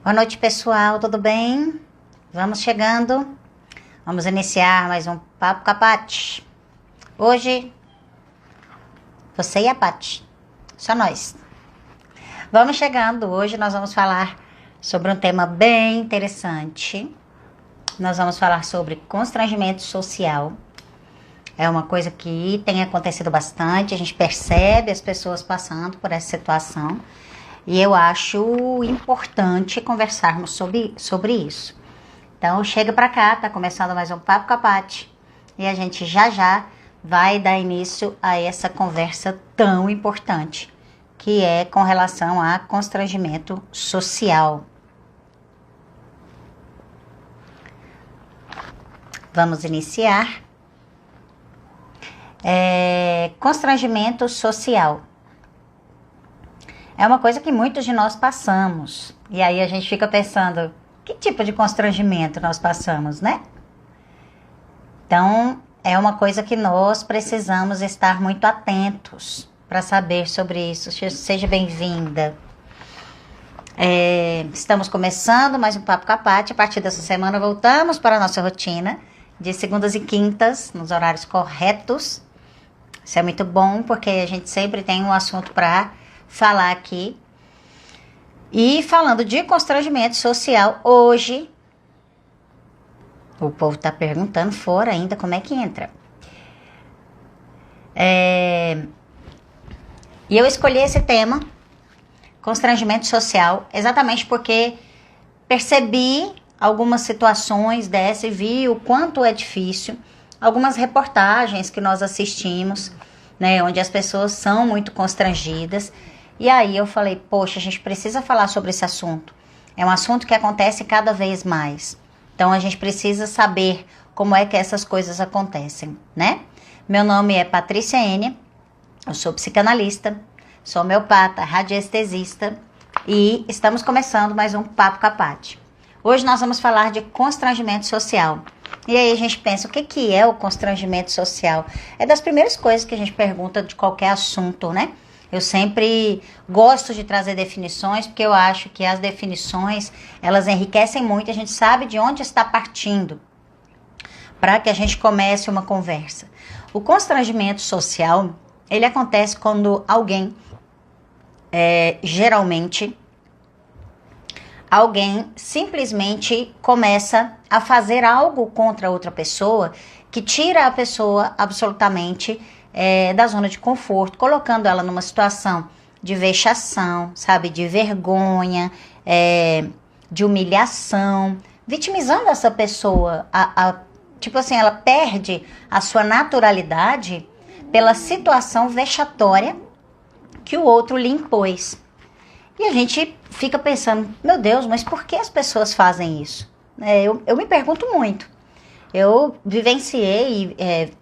Boa noite, pessoal, tudo bem? Vamos chegando. Vamos iniciar mais um Papo com a Paty. Hoje, você e a Paty, só nós. Vamos chegando. Hoje nós vamos falar sobre um tema bem interessante. Nós vamos falar sobre constrangimento social. É uma coisa que tem acontecido bastante, a gente percebe as pessoas passando por essa situação. E eu acho importante conversarmos sobre isso. Então, chega pra cá, tá começando mais um Papo com a Paty. E a gente já vai dar início a essa conversa tão importante, que é com relação a constrangimento social. Vamos iniciar. Constrangimento social. É uma coisa que muitos de nós passamos. E aí a gente fica pensando, que tipo de constrangimento nós passamos, né? Então, é uma coisa que nós precisamos estar muito atentos para saber sobre isso. Seja bem-vinda. Estamos começando mais um Papo com a Paty. A partir dessa semana voltamos para a nossa rotina de segundas e quintas, nos horários corretos. Isso é muito bom, porque a gente sempre tem um assunto para falar aqui. E falando de constrangimento social, hoje, o povo está perguntando fora ainda como é que entra. E eu escolhi esse tema, constrangimento social, exatamente porque percebi algumas situações dessa e vi o quanto é difícil. Algumas reportagens que nós assistimos, né, onde as pessoas são muito constrangidas. E aí eu falei, poxa, a gente precisa falar sobre esse assunto. É um assunto que acontece cada vez mais. Então a gente precisa saber como é que essas coisas acontecem, né? Meu nome é Patrícia Enia, eu sou psicanalista, sou homeopata, radiestesista e estamos começando mais um Papo com a Paty. Hoje nós vamos falar de constrangimento social. E aí a gente pensa, o que é o constrangimento social? É das primeiras coisas que a gente pergunta de qualquer assunto, né? Eu sempre gosto de trazer definições, porque eu acho que as definições, elas enriquecem muito, a gente sabe de onde está partindo, para que a gente comece uma conversa. O constrangimento social, ele acontece quando alguém, geralmente, alguém simplesmente começa a fazer algo contra outra pessoa que tira a pessoa absolutamente da zona de conforto, colocando ela numa situação de vexação, sabe, de vergonha, de humilhação, vitimizando essa pessoa. Tipo assim, ela perde a sua naturalidade pela situação vexatória que o outro lhe impôs. E a gente fica pensando, meu Deus, mas por que as pessoas fazem isso? Eu me pergunto muito. Eu vivenciei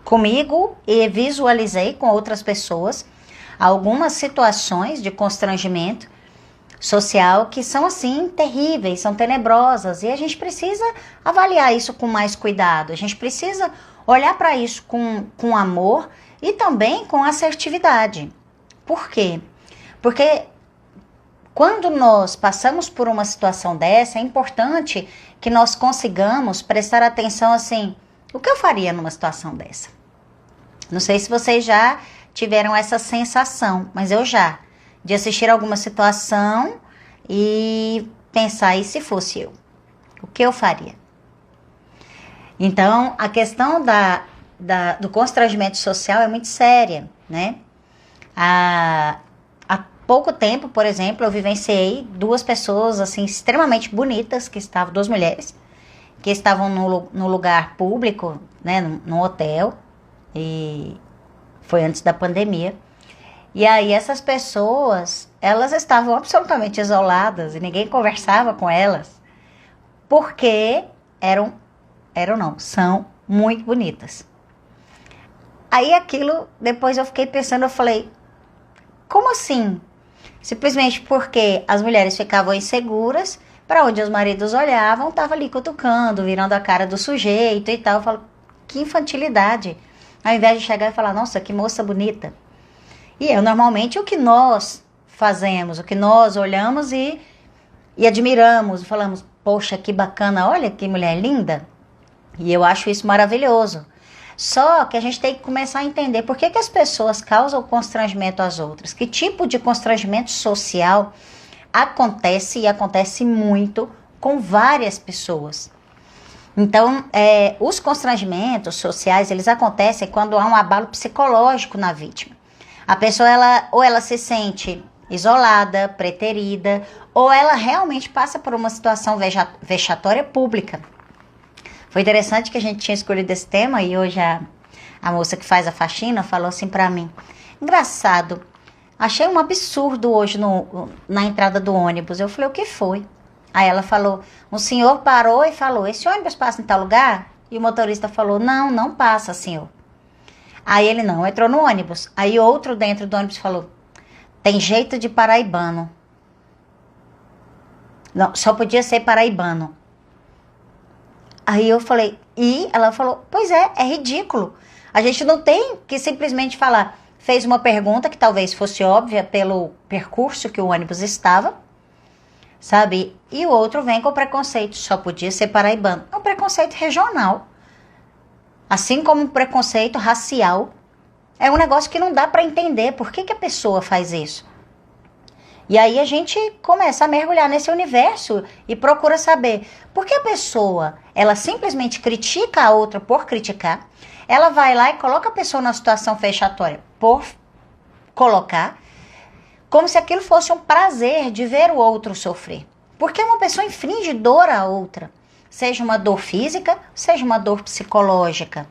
comigo e visualizei com outras pessoas algumas situações de constrangimento social que são assim terríveis, são tenebrosas. E a gente precisa avaliar isso com mais cuidado. A gente precisa olhar para isso com amor e também com assertividade. Por quê? Porque quando nós passamos por uma situação dessa, é importante que nós consigamos prestar atenção assim, o que eu faria numa situação dessa? Não sei se vocês já tiveram essa sensação, mas eu já, de assistir alguma situação e pensar, e se fosse eu? O que eu faria? Então, a questão do constrangimento social é muito séria, né? Há pouco tempo, por exemplo, eu vivenciei duas pessoas assim extremamente bonitas, duas mulheres, que estavam no lugar público, né, num hotel, e foi antes da pandemia. E aí essas pessoas, elas estavam absolutamente isoladas e ninguém conversava com elas, porque são muito bonitas. Aí aquilo, depois eu fiquei pensando, eu falei, como assim? Simplesmente porque as mulheres ficavam inseguras, para onde os maridos olhavam, tava ali cutucando, virando a cara do sujeito e tal. Eu falo, que infantilidade. Ao invés de chegar e falar, nossa, que moça bonita. E normalmente o que nós fazemos, o que nós olhamos e e admiramos, falamos, poxa, que bacana, olha que mulher linda. E eu acho isso maravilhoso. Só que a gente tem que começar a entender por que as pessoas causam constrangimento às outras. Que tipo de constrangimento social acontece e acontece muito com várias pessoas. Então, os constrangimentos sociais, eles acontecem quando há um abalo psicológico na vítima. A pessoa, ela se sente isolada, preterida, ou ela realmente passa por uma situação vexatória pública. Foi interessante que a gente tinha escolhido esse tema e hoje a moça que faz a faxina falou assim pra mim, engraçado, achei um absurdo hoje na entrada do ônibus. Eu falei, o que foi? Aí ela falou, um senhor parou e falou, esse ônibus passa em tal lugar? E o motorista falou, não, não passa, senhor. Aí ele não, entrou no ônibus. Aí outro dentro do ônibus falou, tem jeito de paraibano. Não, só podia ser paraibano. Aí eu falei, e ela falou, pois é ridículo. A gente não tem que simplesmente falar, fez uma pergunta que talvez fosse óbvia pelo percurso que o ônibus estava, sabe? E o outro vem com preconceito, só podia ser paraibano. É um preconceito regional. Assim como um preconceito racial. É um negócio que não dá para entender por que a pessoa faz isso. E aí a gente começa a mergulhar nesse universo e procura saber por que a pessoa, ela simplesmente critica a outra por criticar, ela vai lá e coloca a pessoa numa situação vexatória por colocar, como se aquilo fosse um prazer de ver o outro sofrer. Porque uma pessoa inflige dor à outra, seja uma dor física, seja uma dor psicológica.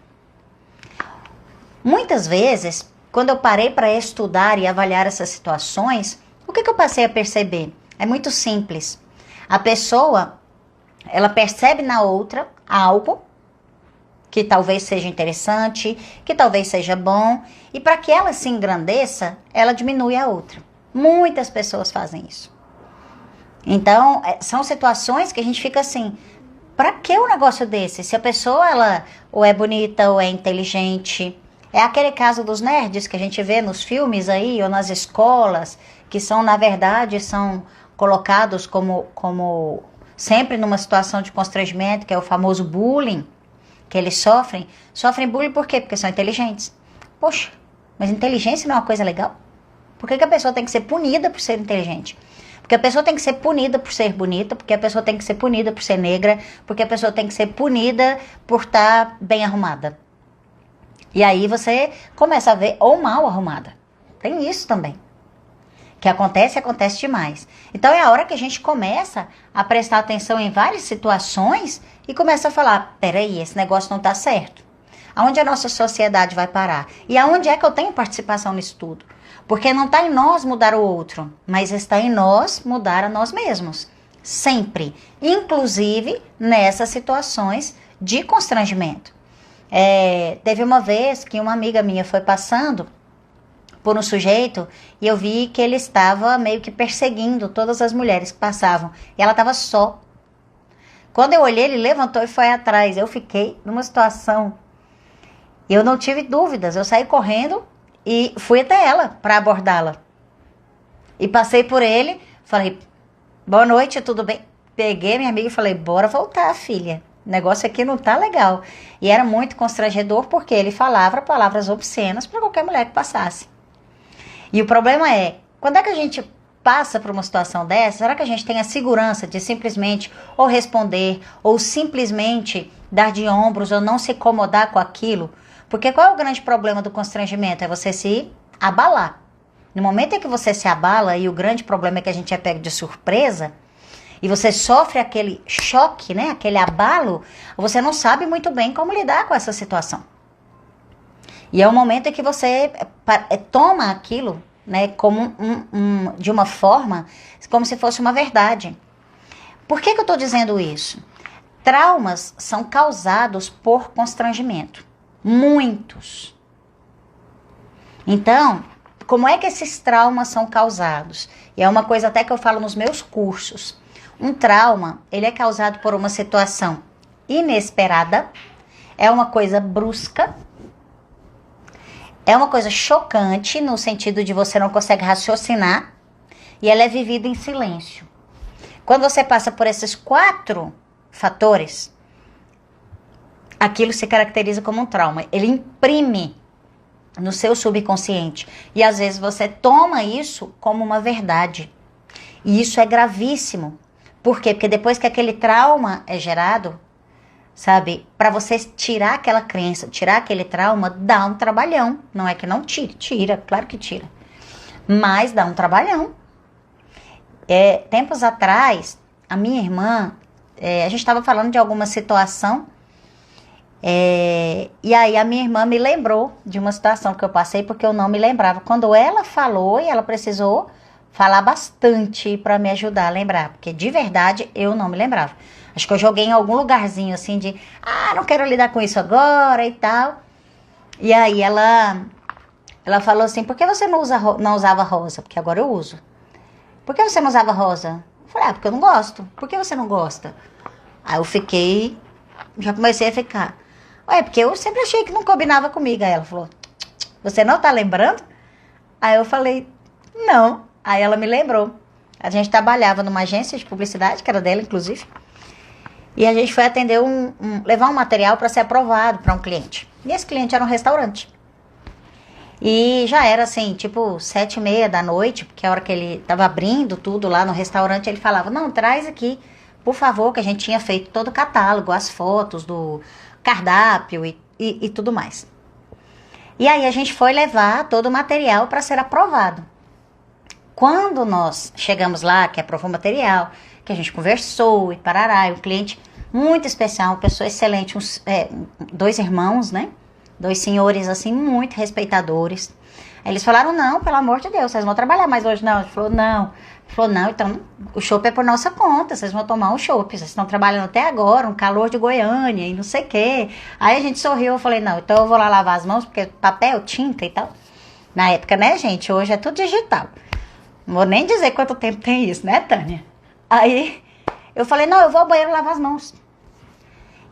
Muitas vezes, quando eu parei para estudar e avaliar essas situações, o que eu passei a perceber? É muito simples. A pessoa, ela percebe na outra algo que talvez seja interessante, que talvez seja bom, e para que ela se engrandeça, ela diminui a outra. Muitas pessoas fazem isso. Então, são situações que a gente fica assim, para que um negócio desse? Se a pessoa, ela ou é bonita ou é inteligente. É aquele caso dos nerds que a gente vê nos filmes aí, ou nas escolas, que são, na verdade, são colocados como sempre numa situação de constrangimento, que é o famoso bullying, que eles sofrem. Sofrem bullying por quê? Porque são inteligentes. Poxa, mas inteligência não é uma coisa legal? Por que a pessoa tem que ser punida por ser inteligente? Porque a pessoa tem que ser punida por ser bonita, porque a pessoa tem que ser punida por ser negra, porque a pessoa tem que ser punida por estar bem arrumada. E aí você começa a ver, ou mal arrumada. Tem isso também. Que acontece demais. Então é a hora que a gente começa a prestar atenção em várias situações e começa a falar, peraí, esse negócio não tá certo. Aonde a nossa sociedade vai parar? E aonde é que eu tenho participação nisso tudo? Porque não está em nós mudar o outro, mas está em nós mudar a nós mesmos. Sempre. Inclusive nessas situações de constrangimento. Teve uma vez que uma amiga minha foi passando por um sujeito e eu vi que ele estava meio que perseguindo todas as mulheres que passavam. E ela estava só. Quando eu olhei, ele levantou e foi atrás. Eu fiquei numa situação. Eu não tive dúvidas. Eu saí correndo e fui até ela para abordá-la. E passei por ele, falei, boa noite, tudo bem? Peguei minha amiga e falei, bora voltar, filha. O negócio aqui não tá legal. E era muito constrangedor porque ele falava palavras obscenas para qualquer mulher que passasse. E o problema é, quando é que a gente passa por uma situação dessa, será que a gente tem a segurança de simplesmente ou responder, ou simplesmente dar de ombros, ou não se incomodar com aquilo? Porque qual é o grande problema do constrangimento? É você se abalar. No momento em que você se abala, e o grande problema é que a gente é pego de surpresa, e você sofre aquele choque, né, aquele abalo, você não sabe muito bem como lidar com essa situação. E é o momento em que você toma aquilo, né, como de uma forma, como se fosse uma verdade. Por que eu estou dizendo isso? Traumas são causados por constrangimento. Muitos. Então, como é que esses traumas são causados? E é uma coisa até que eu falo nos meus cursos. Um trauma, ele é causado por uma situação inesperada, é uma coisa brusca, é uma coisa chocante, no sentido de você não consegue raciocinar, e ela é vivida em silêncio. Quando você passa por esses 4 fatores, aquilo se caracteriza como um trauma. Ele imprime no seu subconsciente. E às vezes você toma isso como uma verdade. E isso é gravíssimo. Por quê? Porque depois que aquele trauma é gerado, sabe, para você tirar aquela crença, tirar aquele trauma, dá um trabalhão. Não é que não tire, tira, claro que tira. Mas dá um trabalhão. Tempos atrás, a minha irmã, a gente estava falando de alguma situação, e aí a minha irmã me lembrou de uma situação que eu passei, porque eu não me lembrava. Quando ela falou, e ela precisou falar bastante para me ajudar a lembrar, porque de verdade eu não me lembrava. Acho que eu joguei em algum lugarzinho assim de, não quero lidar com isso agora e tal. E aí ela falou assim, por que você não usava rosa? Porque agora eu uso. Por que você não usava rosa? Eu falei, porque eu não gosto. Por que você não gosta? Aí eu já comecei a ficar. Porque eu sempre achei que não combinava comigo. Aí ela falou, você não tá lembrando? Aí eu falei, não. Aí ela me lembrou. A gente trabalhava numa agência de publicidade, que era dela, inclusive. E a gente foi atender levar um material para ser aprovado para um cliente. E esse cliente era um restaurante. E já era assim, tipo 7h30 da noite, porque a hora que ele tava abrindo tudo lá no restaurante, ele falava, não, traz aqui, por favor, que a gente tinha feito todo o catálogo, as fotos do cardápio e tudo mais. E aí a gente foi levar todo o material para ser aprovado. Quando nós chegamos lá, que aprovou o material, que a gente conversou e parará, e um cliente muito especial, uma pessoa excelente, 2 irmãos, né? 2 senhores, assim, muito respeitadores. Aí eles falaram, não, pelo amor de Deus, vocês vão trabalhar mais hoje, não? Ele falou, não. Ele falou, não, então o chopp é por nossa conta, vocês vão tomar um chopp, vocês estão trabalhando até agora, um calor de Goiânia e não sei o quê. Aí a gente sorriu, eu falei, não, então eu vou lá lavar as mãos, porque papel, tinta e tal. Na época, né, gente, hoje é tudo digital. Não vou nem dizer quanto tempo tem isso, né, Tânia? Aí eu falei, não, eu vou ao banheiro lavar as mãos.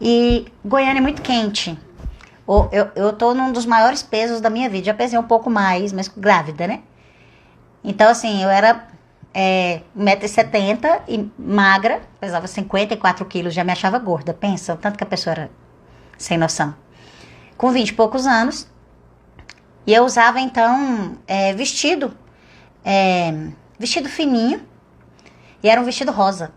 E Goiânia é muito quente. Eu tô num dos maiores pesos da minha vida. Já pesei um pouco mais, mas grávida, né? Então, assim, eu era 1,70m e magra, pesava 54 quilos, já me achava gorda. Pensa, tanto que a pessoa era sem noção. Com 20 e poucos anos. E eu usava, então, vestido fininho. E era um vestido rosa.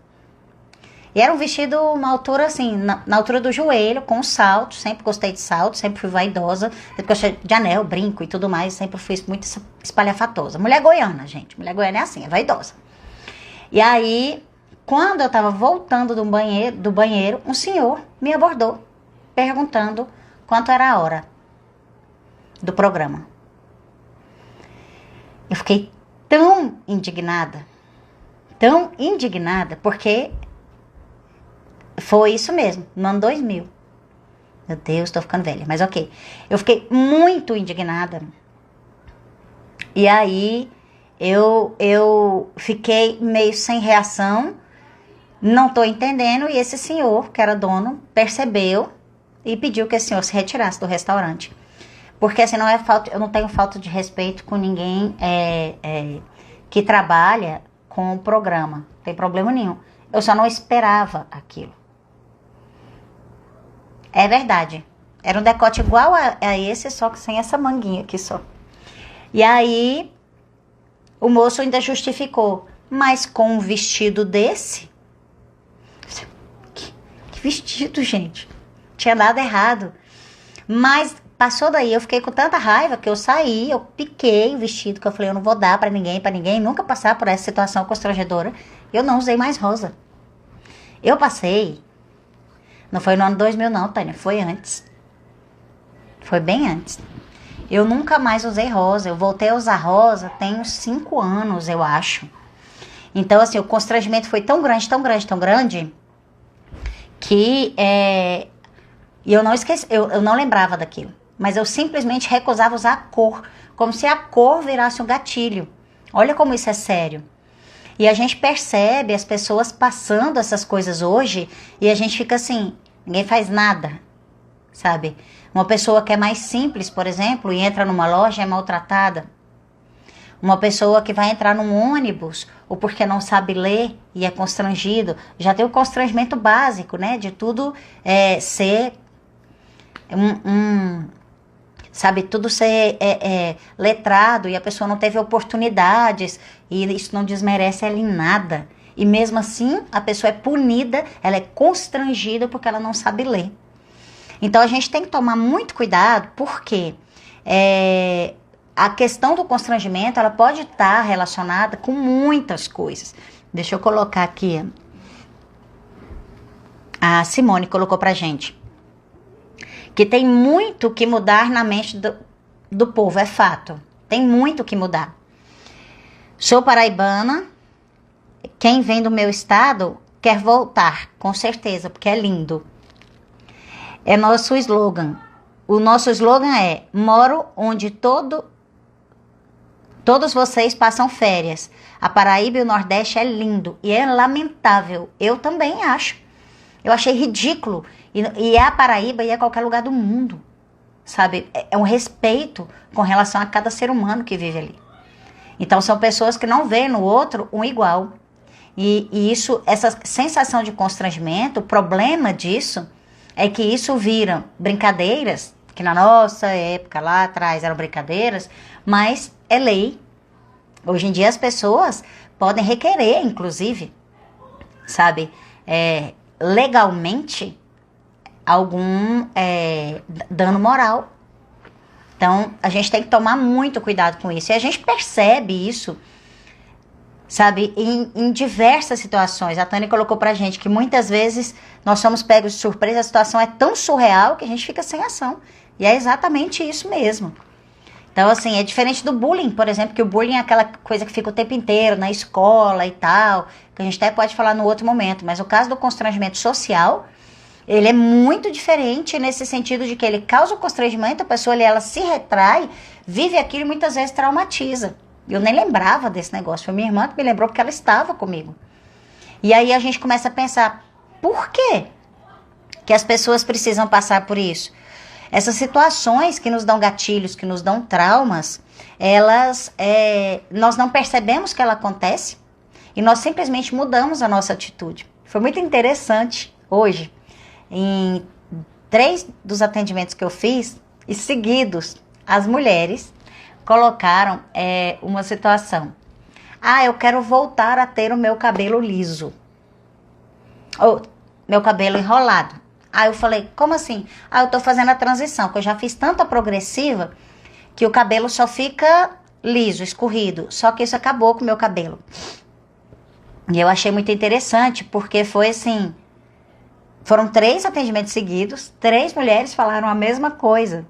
E era um vestido, uma altura assim, na altura do joelho, com salto. Sempre gostei de salto, sempre fui vaidosa. Depois de anel, brinco e tudo mais, sempre fui muito espalhafatosa. Mulher goiana, gente. Mulher goiana é assim, é vaidosa. E aí, quando eu tava voltando do banheiro, um senhor me abordou, perguntando quanto era a hora do programa. Eu fiquei tão indignada, porque foi isso mesmo, no ano 2000. Meu Deus, tô ficando velha, mas ok. Eu fiquei muito indignada. E aí, eu fiquei meio sem reação, não tô entendendo, e esse senhor, que era dono, percebeu e pediu que esse senhor se retirasse do restaurante. Porque assim, eu não tenho falta de respeito com ninguém que trabalha com o programa, não tem problema nenhum. Eu só não esperava aquilo. É verdade. Era um decote igual a esse, só que sem essa manguinha aqui só. E aí, o moço ainda justificou. Mas com um vestido desse? Que vestido, gente? Tinha nada errado. Mas passou daí, eu fiquei com tanta raiva que eu saí, eu piquei o vestido, que eu falei, eu não vou dar pra ninguém, nunca passar por essa situação constrangedora. Eu não usei mais rosa. Eu passei... Não foi no ano 2000 não, Tânia, foi antes. Foi bem antes. Eu nunca mais usei rosa. Eu voltei a usar rosa tem uns 5 anos, eu acho. Então, assim, o constrangimento foi tão grande, que eu não esqueci, eu não lembrava daquilo. Mas eu simplesmente recusava usar a cor, como se a cor virasse um gatilho. Olha como isso é sério. E a gente percebe as pessoas passando essas coisas hoje e a gente fica assim, ninguém faz nada, sabe? Uma pessoa que é mais simples, por exemplo, e entra numa loja é maltratada. Uma pessoa que vai entrar num ônibus, ou porque não sabe ler e é constrangido, já tem o constrangimento básico, né? De tudo ser sabe, tudo ser letrado e a pessoa não teve oportunidades e isso não desmerece ela em nada. E mesmo assim, a pessoa é punida, ela é constrangida porque ela não sabe ler. Então, a gente tem que tomar muito cuidado porque a questão do constrangimento, ela pode estar relacionada com muitas coisas. Deixa eu colocar aqui. A Simone colocou pra gente que tem muito que mudar na mente do povo, é fato. Tem muito que mudar. Sou paraibana, quem vem do meu estado quer voltar, com certeza, porque é lindo. É nosso slogan. O nosso slogan é: moro onde todos vocês passam férias. A Paraíba e o Nordeste é lindo e é lamentável. Eu também acho. Eu achei ridículo. E é a Paraíba e é qualquer lugar do mundo, sabe? É um respeito com relação a cada ser humano que vive ali. Então, são pessoas que não veem no outro um igual. E isso, essa sensação de constrangimento, o problema disso é que isso vira brincadeiras, que na nossa época, lá atrás, eram brincadeiras, mas é lei. Hoje em dia, as pessoas podem requerer, inclusive, sabe, legalmente, algum dano moral. Então, a gente tem que tomar muito cuidado com isso. E a gente percebe isso, sabe, em diversas situações. A Tânia colocou pra gente que muitas vezes nós somos pegos de surpresa, a situação é tão surreal que a gente fica sem ação. E é exatamente isso mesmo. Então, assim, é diferente do bullying, por exemplo, que o bullying é aquela coisa que fica o tempo inteiro na escola e tal, que a gente até pode falar no outro momento. Mas o caso do constrangimento social, ele é muito diferente nesse sentido de que ele causa o constrangimento, a pessoa ali, ela se retrai, vive aquilo e muitas vezes traumatiza. Eu nem lembrava desse negócio, foi minha irmã que me lembrou porque ela estava comigo. E aí a gente começa a pensar, por quê que as pessoas precisam passar por isso? Essas situações que nos dão gatilhos, que nos dão traumas, elas, nós não percebemos que ela acontece e nós simplesmente mudamos a nossa atitude. Foi muito interessante hoje, em 3 dos atendimentos que eu fiz, e seguidos, as mulheres colocaram uma situação. Eu quero voltar a ter o meu cabelo liso. Ou meu cabelo enrolado. Aí eu falei, como assim? Eu tô fazendo a transição, que eu já fiz tanta progressiva que o cabelo só fica liso, escorrido. Só que isso acabou com o meu cabelo. E eu achei muito interessante, porque foi assim, foram 3 atendimentos seguidos, 3 mulheres falaram a mesma coisa.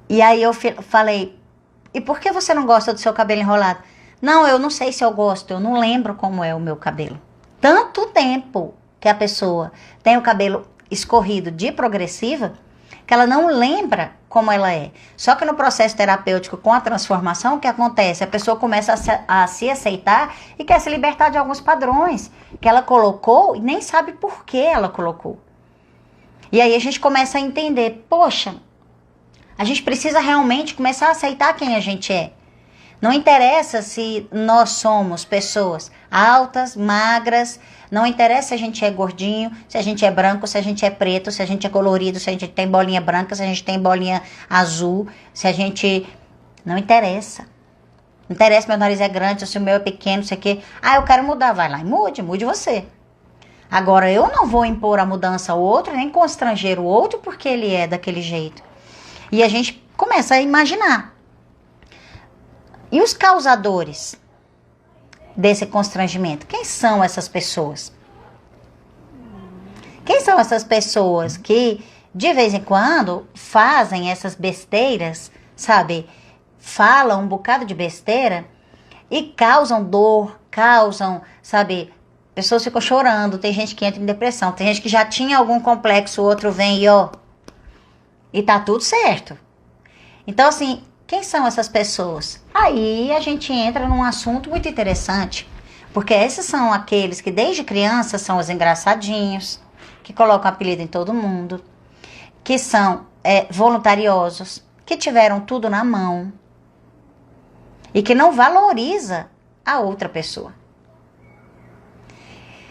E aí eu falei, e por que você não gosta do seu cabelo enrolado? Não, eu não sei se eu gosto, eu não lembro como é o meu cabelo. Tanto tempo que a pessoa tem o cabelo escorrido de progressiva, que ela não lembra como ela é. Só que no processo terapêutico com a transformação, o que acontece? A pessoa começa a se aceitar e quer se libertar de alguns padrões que ela colocou e nem sabe por que ela colocou. E aí a gente começa a entender, poxa, a gente precisa realmente começar a aceitar quem a gente é. Não interessa se nós somos pessoas altas, magras, não interessa se a gente é gordinho, se a gente é branco, se a gente é preto, se a gente é colorido, se a gente tem bolinha branca, se a gente tem bolinha azul, se a gente... Não interessa. Não interessa se meu nariz é grande, se o meu é pequeno, não sei o quê. Eu quero mudar. Vai lá e mude você. Agora, eu não vou impor a mudança ao outro, nem constranger o outro porque ele é daquele jeito. E a gente começa a imaginar. E os causadores desse constrangimento? Quem são essas pessoas? Quem são essas pessoas que, de vez em quando, fazem essas besteiras, sabe? Falam um bocado de besteira e causam dor, sabe? Pessoas ficam chorando, tem gente que entra em depressão, tem gente que já tinha algum complexo, o outro vem e tá tudo certo. Então, assim, quem são essas pessoas? Aí a gente entra num assunto muito interessante, porque esses são aqueles que desde criança são os engraçadinhos, que colocam apelido em todo mundo, que são voluntariosos, que tiveram tudo na mão, e que não valoriza a outra pessoa.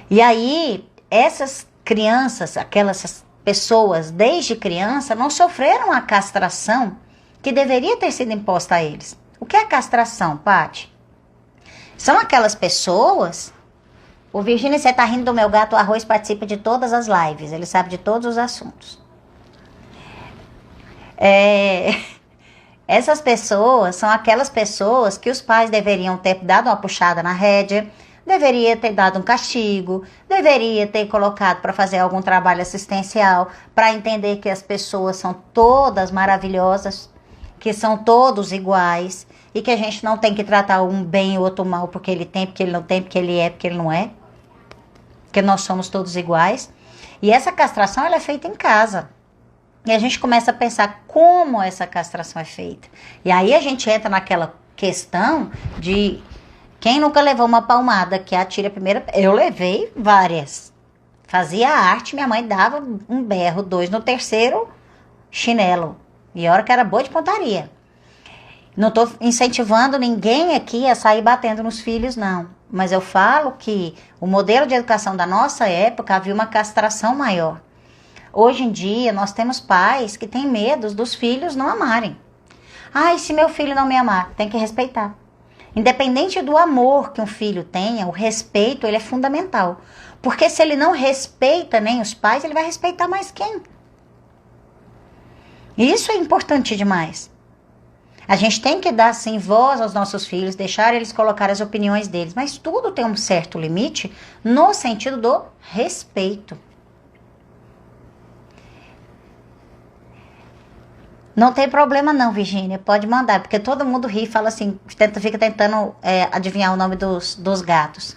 E aí, essas crianças, aquelas pessoas desde criança não sofreram a castração que deveria ter sido imposta a eles. O que é castração, Paty? São aquelas pessoas... O Virgínia, você tá rindo do meu gato, o Arroz participa de todas as lives, ele sabe de todos os assuntos. Essas pessoas são aquelas pessoas que os pais deveriam ter dado uma puxada na rédea, deveria ter dado um castigo, deveria ter colocado para fazer algum trabalho assistencial, para entender que as pessoas são todas maravilhosas, que são todos iguais, e que a gente não tem que tratar um bem e o outro mal porque ele tem, porque ele não tem, porque ele é, porque ele não é. Porque nós somos todos iguais. E essa castração, ela é feita em casa. E a gente começa a pensar como essa castração é feita. E aí a gente entra naquela questão de quem nunca levou uma palmada que atira a primeira... Eu levei várias. Fazia arte, minha mãe dava um berro, 2 no terceiro, chinelo. E a hora que era boa de pontaria. Não estou incentivando ninguém aqui a sair batendo nos filhos, não. Mas eu falo que o modelo de educação da nossa época havia uma castração maior. Hoje em dia, nós temos pais que têm medo dos filhos não amarem. Ai, se meu filho não me amar, tem que respeitar. Independente do amor que um filho tenha, o respeito ele é fundamental. Porque se ele não respeita nem os pais, ele vai respeitar mais quem? Isso é importante demais. A gente tem que dar, sim, voz aos nossos filhos, deixar eles colocar as opiniões deles, mas tudo tem um certo limite no sentido do respeito. Não tem problema não, Virgínia, pode mandar, porque todo mundo ri e fala assim, fica tentando adivinhar o nome dos gatos.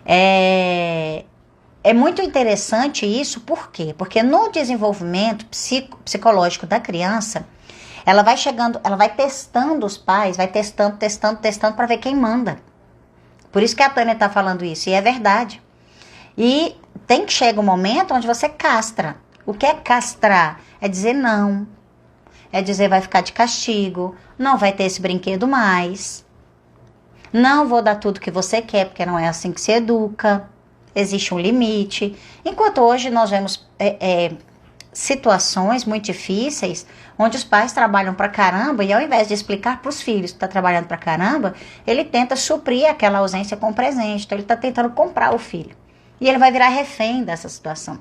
É muito interessante isso, por quê? Porque no desenvolvimento psicológico da criança, ela vai chegando, ela vai testando os pais, vai testando para ver quem manda. Por isso que a Tânia está falando isso, e é verdade. E tem que chegar um momento onde você castra. O que é castrar? É dizer não. É dizer vai ficar de castigo, não vai ter esse brinquedo mais. Não vou dar tudo que você quer, porque não é assim que se educa. Existe um limite. Enquanto hoje nós vemos situações muito difíceis, onde os pais trabalham pra caramba e ao invés de explicar pros filhos que tá trabalhando pra caramba, ele tenta suprir aquela ausência com presente. Então ele tá tentando comprar o filho. E ele vai virar refém dessa situação.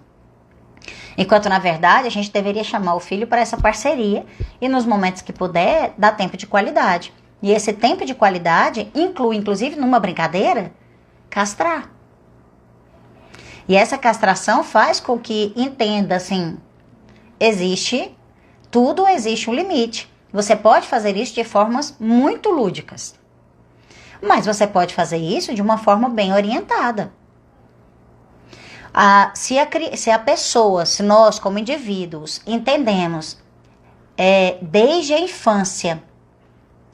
Enquanto, na verdade, a gente deveria chamar o filho para essa parceria e, nos momentos que puder, dar tempo de qualidade. E esse tempo de qualidade inclui, inclusive, numa brincadeira, castrar. E essa castração faz com que entenda, assim, existe um limite. Você pode fazer isso de formas muito lúdicas. Mas você pode fazer isso de uma forma bem orientada. Se nós como indivíduos entendemos desde a infância,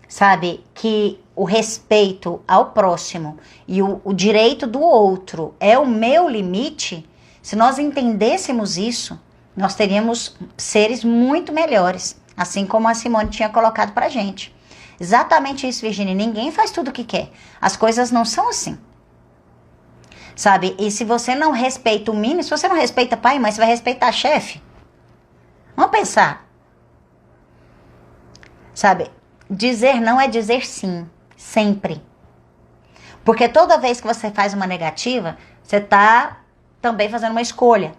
sabe, que o respeito ao próximo e o direito do outro é o meu limite, se nós entendêssemos isso, nós teríamos seres muito melhores, assim como a Simone tinha colocado pra gente. Exatamente isso, Virgínia, ninguém faz tudo o que quer. As coisas não são assim. Sabe, e se você não respeita o mínimo, se você não respeita pai e mãe, você vai respeitar chefe? Vamos pensar. Sabe, dizer não é dizer sim, sempre. Porque toda vez que você faz uma negativa, você está também fazendo uma escolha.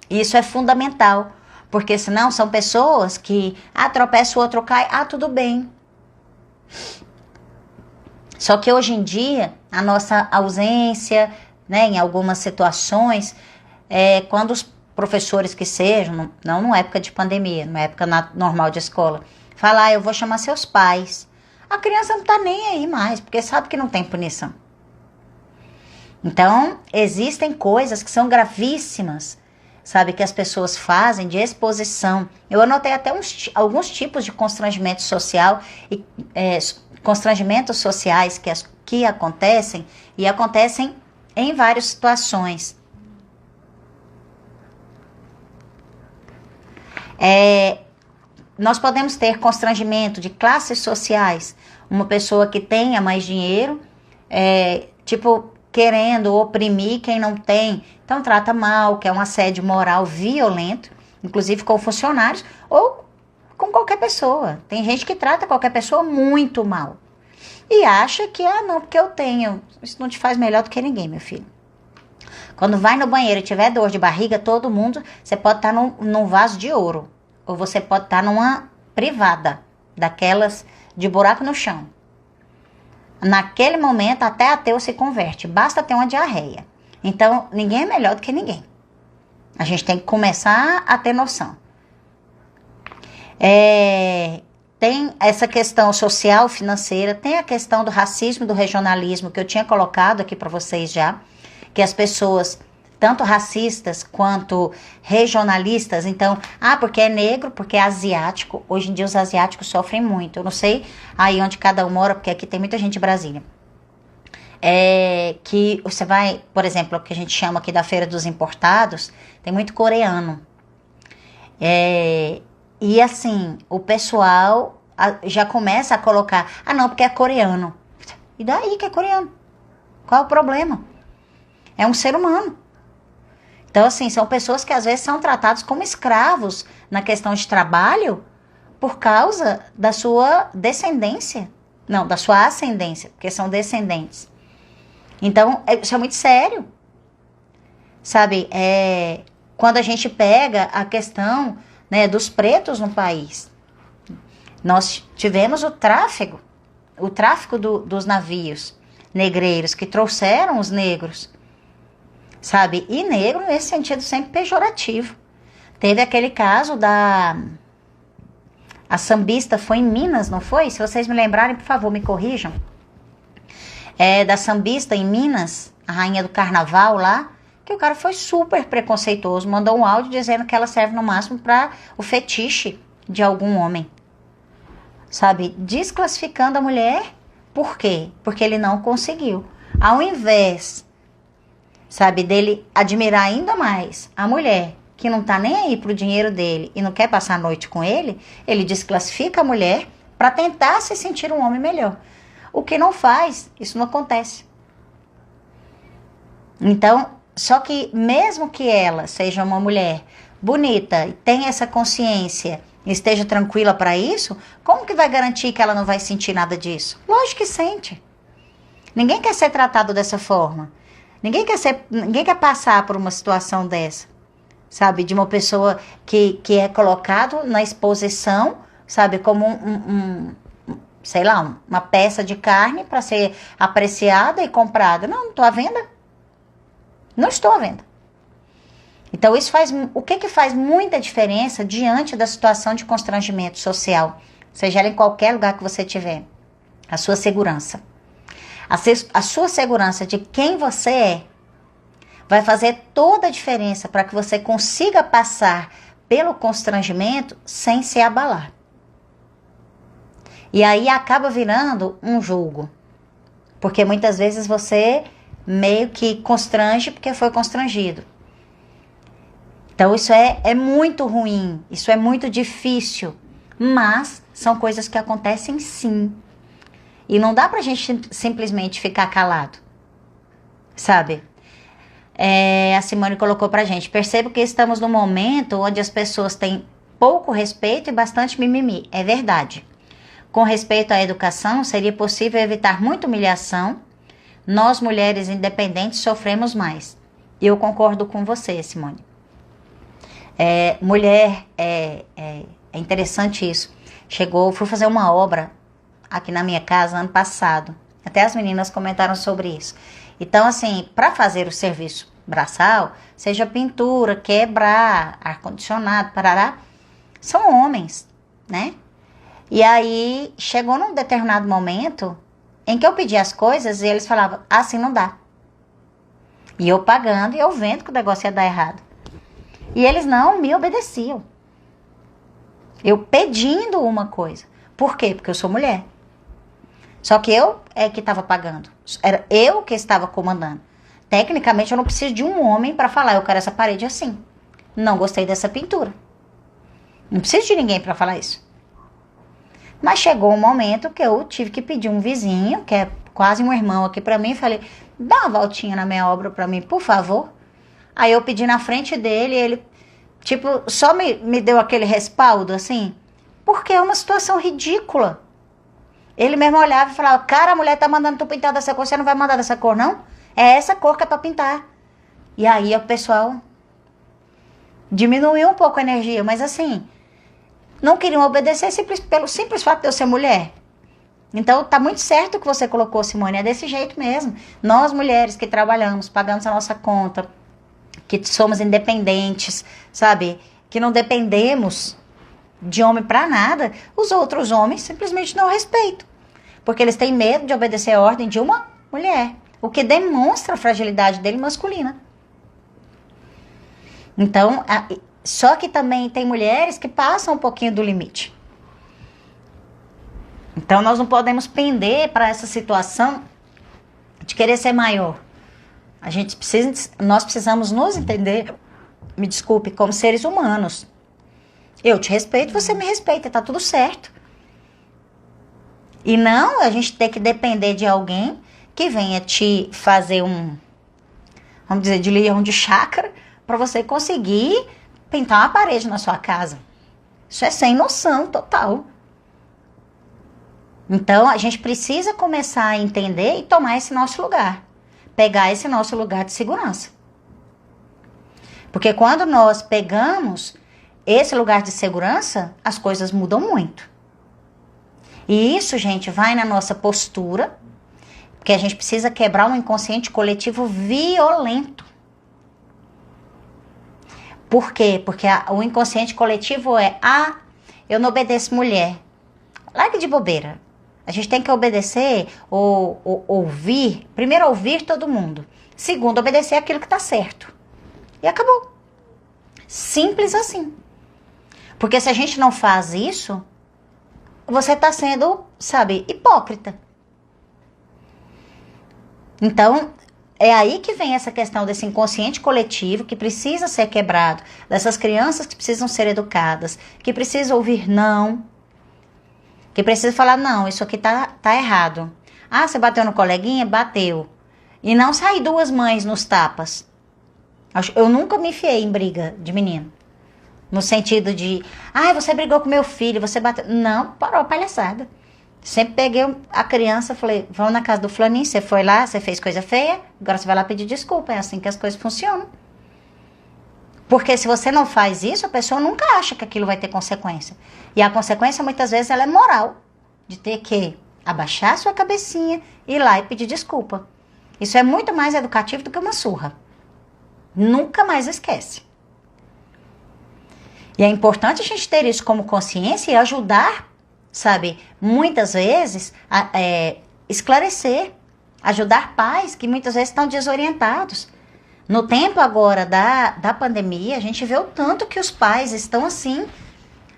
Isso é fundamental, porque senão são pessoas que, tropeça, o outro cai, tudo bem. Só que hoje em dia, a nossa ausência, né, em algumas situações, quando os professores que sejam, não numa época de pandemia, numa época normal de escola, falar, eu vou chamar seus pais. A criança não tá nem aí mais, porque sabe que não tem punição. Então, existem coisas que são gravíssimas, sabe, que as pessoas fazem de exposição. Eu anotei até alguns tipos de constrangimento social e constrangimentos sociais que acontecem e acontecem em várias situações. Nós podemos ter constrangimento de classes sociais, uma pessoa que tenha mais dinheiro, tipo, querendo oprimir quem não tem. Então trata mal, que é um assédio moral violento, inclusive com funcionários ou com qualquer pessoa. Tem gente que trata qualquer pessoa muito mal. E acha que, não, porque eu tenho. Isso não te faz melhor do que ninguém, meu filho. Quando vai no banheiro e tiver dor de barriga, todo mundo, você pode estar num vaso de ouro. Ou você pode estar numa privada, daquelas de buraco no chão. Naquele momento, até ateu se converte. Basta ter uma diarreia. Então, ninguém é melhor do que ninguém. A gente tem que começar a ter noção. Tem essa questão social, financeira, tem a questão do racismo e do regionalismo, que eu tinha colocado aqui para vocês já, que as pessoas, tanto racistas quanto regionalistas, então, porque é negro, porque é asiático. Hoje em dia os asiáticos sofrem muito. Eu não sei aí onde cada um mora, porque aqui tem muita gente de Brasília. Que você vai, por exemplo, o que a gente chama aqui da Feira dos Importados, tem muito coreano. E assim, o pessoal já começa a colocar, não, porque é coreano. E daí que é coreano? Qual é o problema? É um ser humano. Então, assim, são pessoas que às vezes são tratadas como escravos na questão de trabalho por causa da sua descendência. Não, da sua ascendência, porque são descendentes. Então, isso é muito sério. Sabe, quando a gente pega a questão, né, dos pretos no país, nós tivemos o tráfico dos navios negreiros que trouxeram os negros, sabe? E negro nesse sentido sempre pejorativo. Teve aquele caso a sambista foi em Minas, não foi? Se vocês me lembrarem, por favor, me corrijam. Da sambista em Minas, a rainha do carnaval lá, que o cara foi super preconceituoso, mandou um áudio dizendo que ela serve no máximo para o fetiche de algum homem. Sabe? Desclassificando a mulher. Por quê? Porque ele não conseguiu. Ao invés, sabe, dele admirar ainda mais a mulher, que não tá nem aí pro dinheiro dele e não quer passar a noite com ele, ele desclassifica a mulher para tentar se sentir um homem melhor. O que não faz, isso não acontece. Então, só que mesmo que ela seja uma mulher bonita e tenha essa consciência, esteja tranquila para isso, como que vai garantir que ela não vai sentir nada disso? Lógico que sente. Ninguém quer ser tratado dessa forma. Ninguém quer passar por uma situação dessa, sabe? De uma pessoa que é colocado na exposição, sabe? Como sei lá, uma peça de carne para ser apreciada e comprada. Não estou à venda. Não estou à venda. Então, o que faz muita diferença diante da situação de constrangimento social, seja ela em qualquer lugar que você estiver? A sua segurança. A sua segurança de quem você é vai fazer toda a diferença para que você consiga passar pelo constrangimento sem se abalar. E aí acaba virando um julgo. Porque muitas vezes você meio que constrange porque foi constrangido. Então isso é muito ruim, isso é muito difícil. Mas são coisas que acontecem sim. E não dá pra gente simplesmente ficar calado. Sabe? A Simone colocou pra gente. Percebo que estamos num momento onde as pessoas têm pouco respeito e bastante mimimi. É verdade. Com respeito à educação, seria possível evitar muita humilhação. Nós, mulheres independentes, sofremos mais. E eu concordo com você, Simone. Mulher, é interessante isso. Fui fazer uma obra aqui na minha casa ano passado. Até as meninas comentaram sobre isso. Então, assim, para fazer o serviço braçal, seja pintura, quebrar, ar-condicionado, parará, são homens, né? E aí, chegou num determinado momento em que eu pedi as coisas e eles falavam, assim não dá. E eu pagando e eu vendo que o negócio ia dar errado. E eles não me obedeciam. Eu pedindo uma coisa. Por quê? Porque eu sou mulher. Só que eu que estava pagando. Era eu que estava comandando. Tecnicamente, eu não preciso de um homem para falar, eu quero essa parede assim. Não gostei dessa pintura. Não preciso de ninguém para falar isso. Mas chegou um momento que eu tive que pedir um vizinho, que é quase um irmão aqui pra mim, e falei, dá uma voltinha na minha obra pra mim, por favor. Aí eu pedi na frente dele, e ele, tipo, só me deu aquele respaldo, assim, porque é uma situação ridícula. Ele mesmo olhava e falava, cara, a mulher tá mandando tu pintar dessa cor, você não vai mandar dessa cor, não? É essa cor que é pra pintar. E aí o pessoal diminuiu um pouco a energia, mas assim, não queriam obedecer pelo simples fato de eu ser mulher. Então tá muito certo o que você colocou, Simone, é desse jeito mesmo. Nós mulheres que trabalhamos, pagamos a nossa conta, que somos independentes, sabe? Que não dependemos de homem pra nada, os outros homens simplesmente não respeitam. Porque eles têm medo de obedecer a ordem de uma mulher, o que demonstra a fragilidade dele masculina. Então, só que também tem mulheres que passam um pouquinho do limite. Então, nós não podemos pender para essa situação de querer ser maior. Nós precisamos nos entender, me desculpe, como seres humanos. Eu te respeito, você me respeita, tá tudo certo. E não a gente ter que depender de alguém que venha te fazer vamos dizer, de leão de chácara, para você conseguir pintar uma parede na sua casa. Isso é sem noção total. Então, a gente precisa começar a entender e tomar esse nosso lugar. Pegar esse nosso lugar de segurança. Porque quando nós pegamos esse lugar de segurança, as coisas mudam muito. E isso, gente, vai na nossa postura, porque a gente precisa quebrar um inconsciente coletivo violento. Por quê? Porque o inconsciente coletivo é, eu não obedeço mulher. Larga de bobeira. A gente tem que obedecer ou ouvir. Primeiro, ouvir todo mundo. Segundo, obedecer aquilo que está certo. E acabou. Simples assim. Porque se a gente não faz isso, você está sendo, sabe, hipócrita. Então, é aí que vem essa questão desse inconsciente coletivo que precisa ser quebrado. Dessas crianças que precisam ser educadas, que precisam ouvir não. Que precisa falar, não, isso aqui tá errado. Ah, você bateu no coleguinha? Bateu. E não sair duas mães nos tapas. Eu nunca me enfiei em briga de menino. No sentido de, você brigou com meu filho, você bateu. Não, parou a palhaçada. Sempre peguei a criança e falei, vamos na casa do fulaninho, você foi lá, você fez coisa feia, agora você vai lá pedir desculpa. É assim que as coisas funcionam. Porque se você não faz isso, a pessoa nunca acha que aquilo vai ter consequência. E a consequência, muitas vezes, ela é moral. De ter que abaixar sua cabecinha, ir lá e pedir desculpa. Isso é muito mais educativo do que uma surra. Nunca mais esquece. E é importante a gente ter isso como consciência e ajudar, sabe, muitas vezes, esclarecer. Ajudar pais que muitas vezes estão desorientados. No tempo agora da pandemia, a gente vê o tanto que os pais estão assim,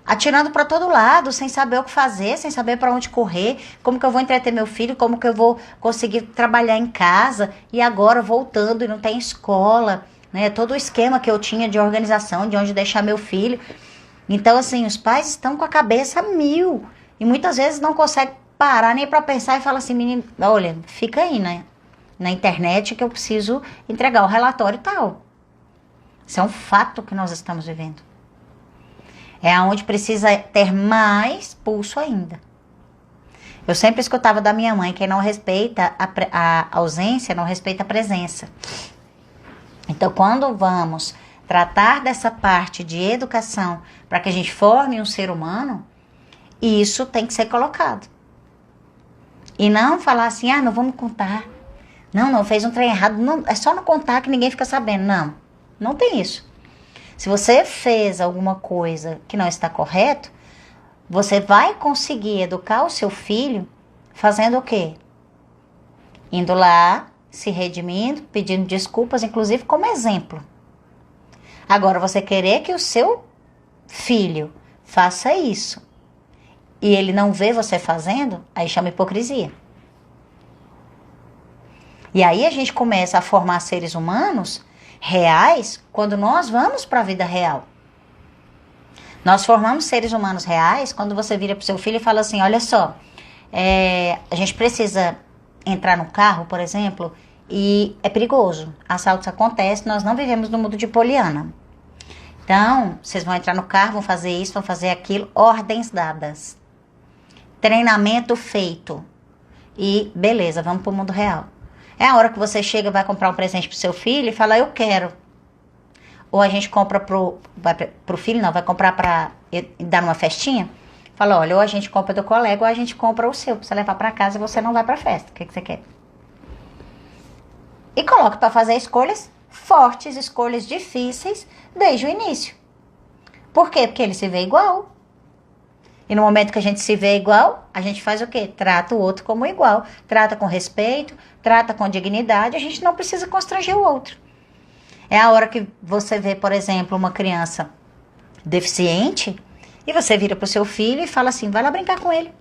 atirando para todo lado, sem saber o que fazer, sem saber para onde correr, como que eu vou entreter meu filho, como que eu vou conseguir trabalhar em casa, e agora voltando e não tem escola, né? Todo o esquema que eu tinha de organização, de onde deixar meu filho. Então, assim, os pais estão com a cabeça a mil, e muitas vezes não conseguem parar nem para pensar e falar assim, menino, olha, fica aí, né? Na internet que eu preciso entregar o relatório e tal. Isso é um fato que nós estamos vivendo. É onde precisa ter mais pulso ainda. Eu sempre escutava da minha mãe, quem não respeita a ausência, não respeita a presença. Então, quando vamos tratar dessa parte de educação para que a gente forme um ser humano, isso tem que ser colocado. E não falar assim, não vamos contar. Não, fez um trem errado. Não, é só não contar que ninguém fica sabendo. Não tem isso. Se você fez alguma coisa que não está correto, você vai conseguir educar o seu filho fazendo o quê? Indo lá, se redimindo, pedindo desculpas, inclusive como exemplo. Agora, você querer que o seu filho faça isso e ele não vê você fazendo, aí chama hipocrisia. E aí a gente começa a formar seres humanos reais quando nós vamos para a vida real. Nós formamos seres humanos reais quando você vira pro seu filho e fala assim, olha só, a gente precisa entrar no carro, por exemplo, e é perigoso. Assaltos acontecem, nós não vivemos no mundo de Poliana. Então, vocês vão entrar no carro, vão fazer isso, vão fazer aquilo, ordens dadas. Treinamento feito. E beleza, vamos pro mundo real. É a hora que você chega, vai comprar um presente pro seu filho e fala, eu quero. Ou a gente compra pro filho, não, vai comprar pra dar numa festinha. Fala, olha, ou a gente compra do colega ou a gente compra o seu, pra você levar pra casa e você não vai pra festa. O que você quer? E coloca pra fazer escolhas fortes, escolhas difíceis, desde o início. Por quê? Porque ele se vê igual. E no momento que a gente se vê igual, a gente faz o quê? Trata o outro como igual. Trata com respeito, trata com dignidade. A gente não precisa constranger o outro. É a hora que você vê, por exemplo, uma criança deficiente e você vira pro seu filho e fala assim, vai lá brincar com ele.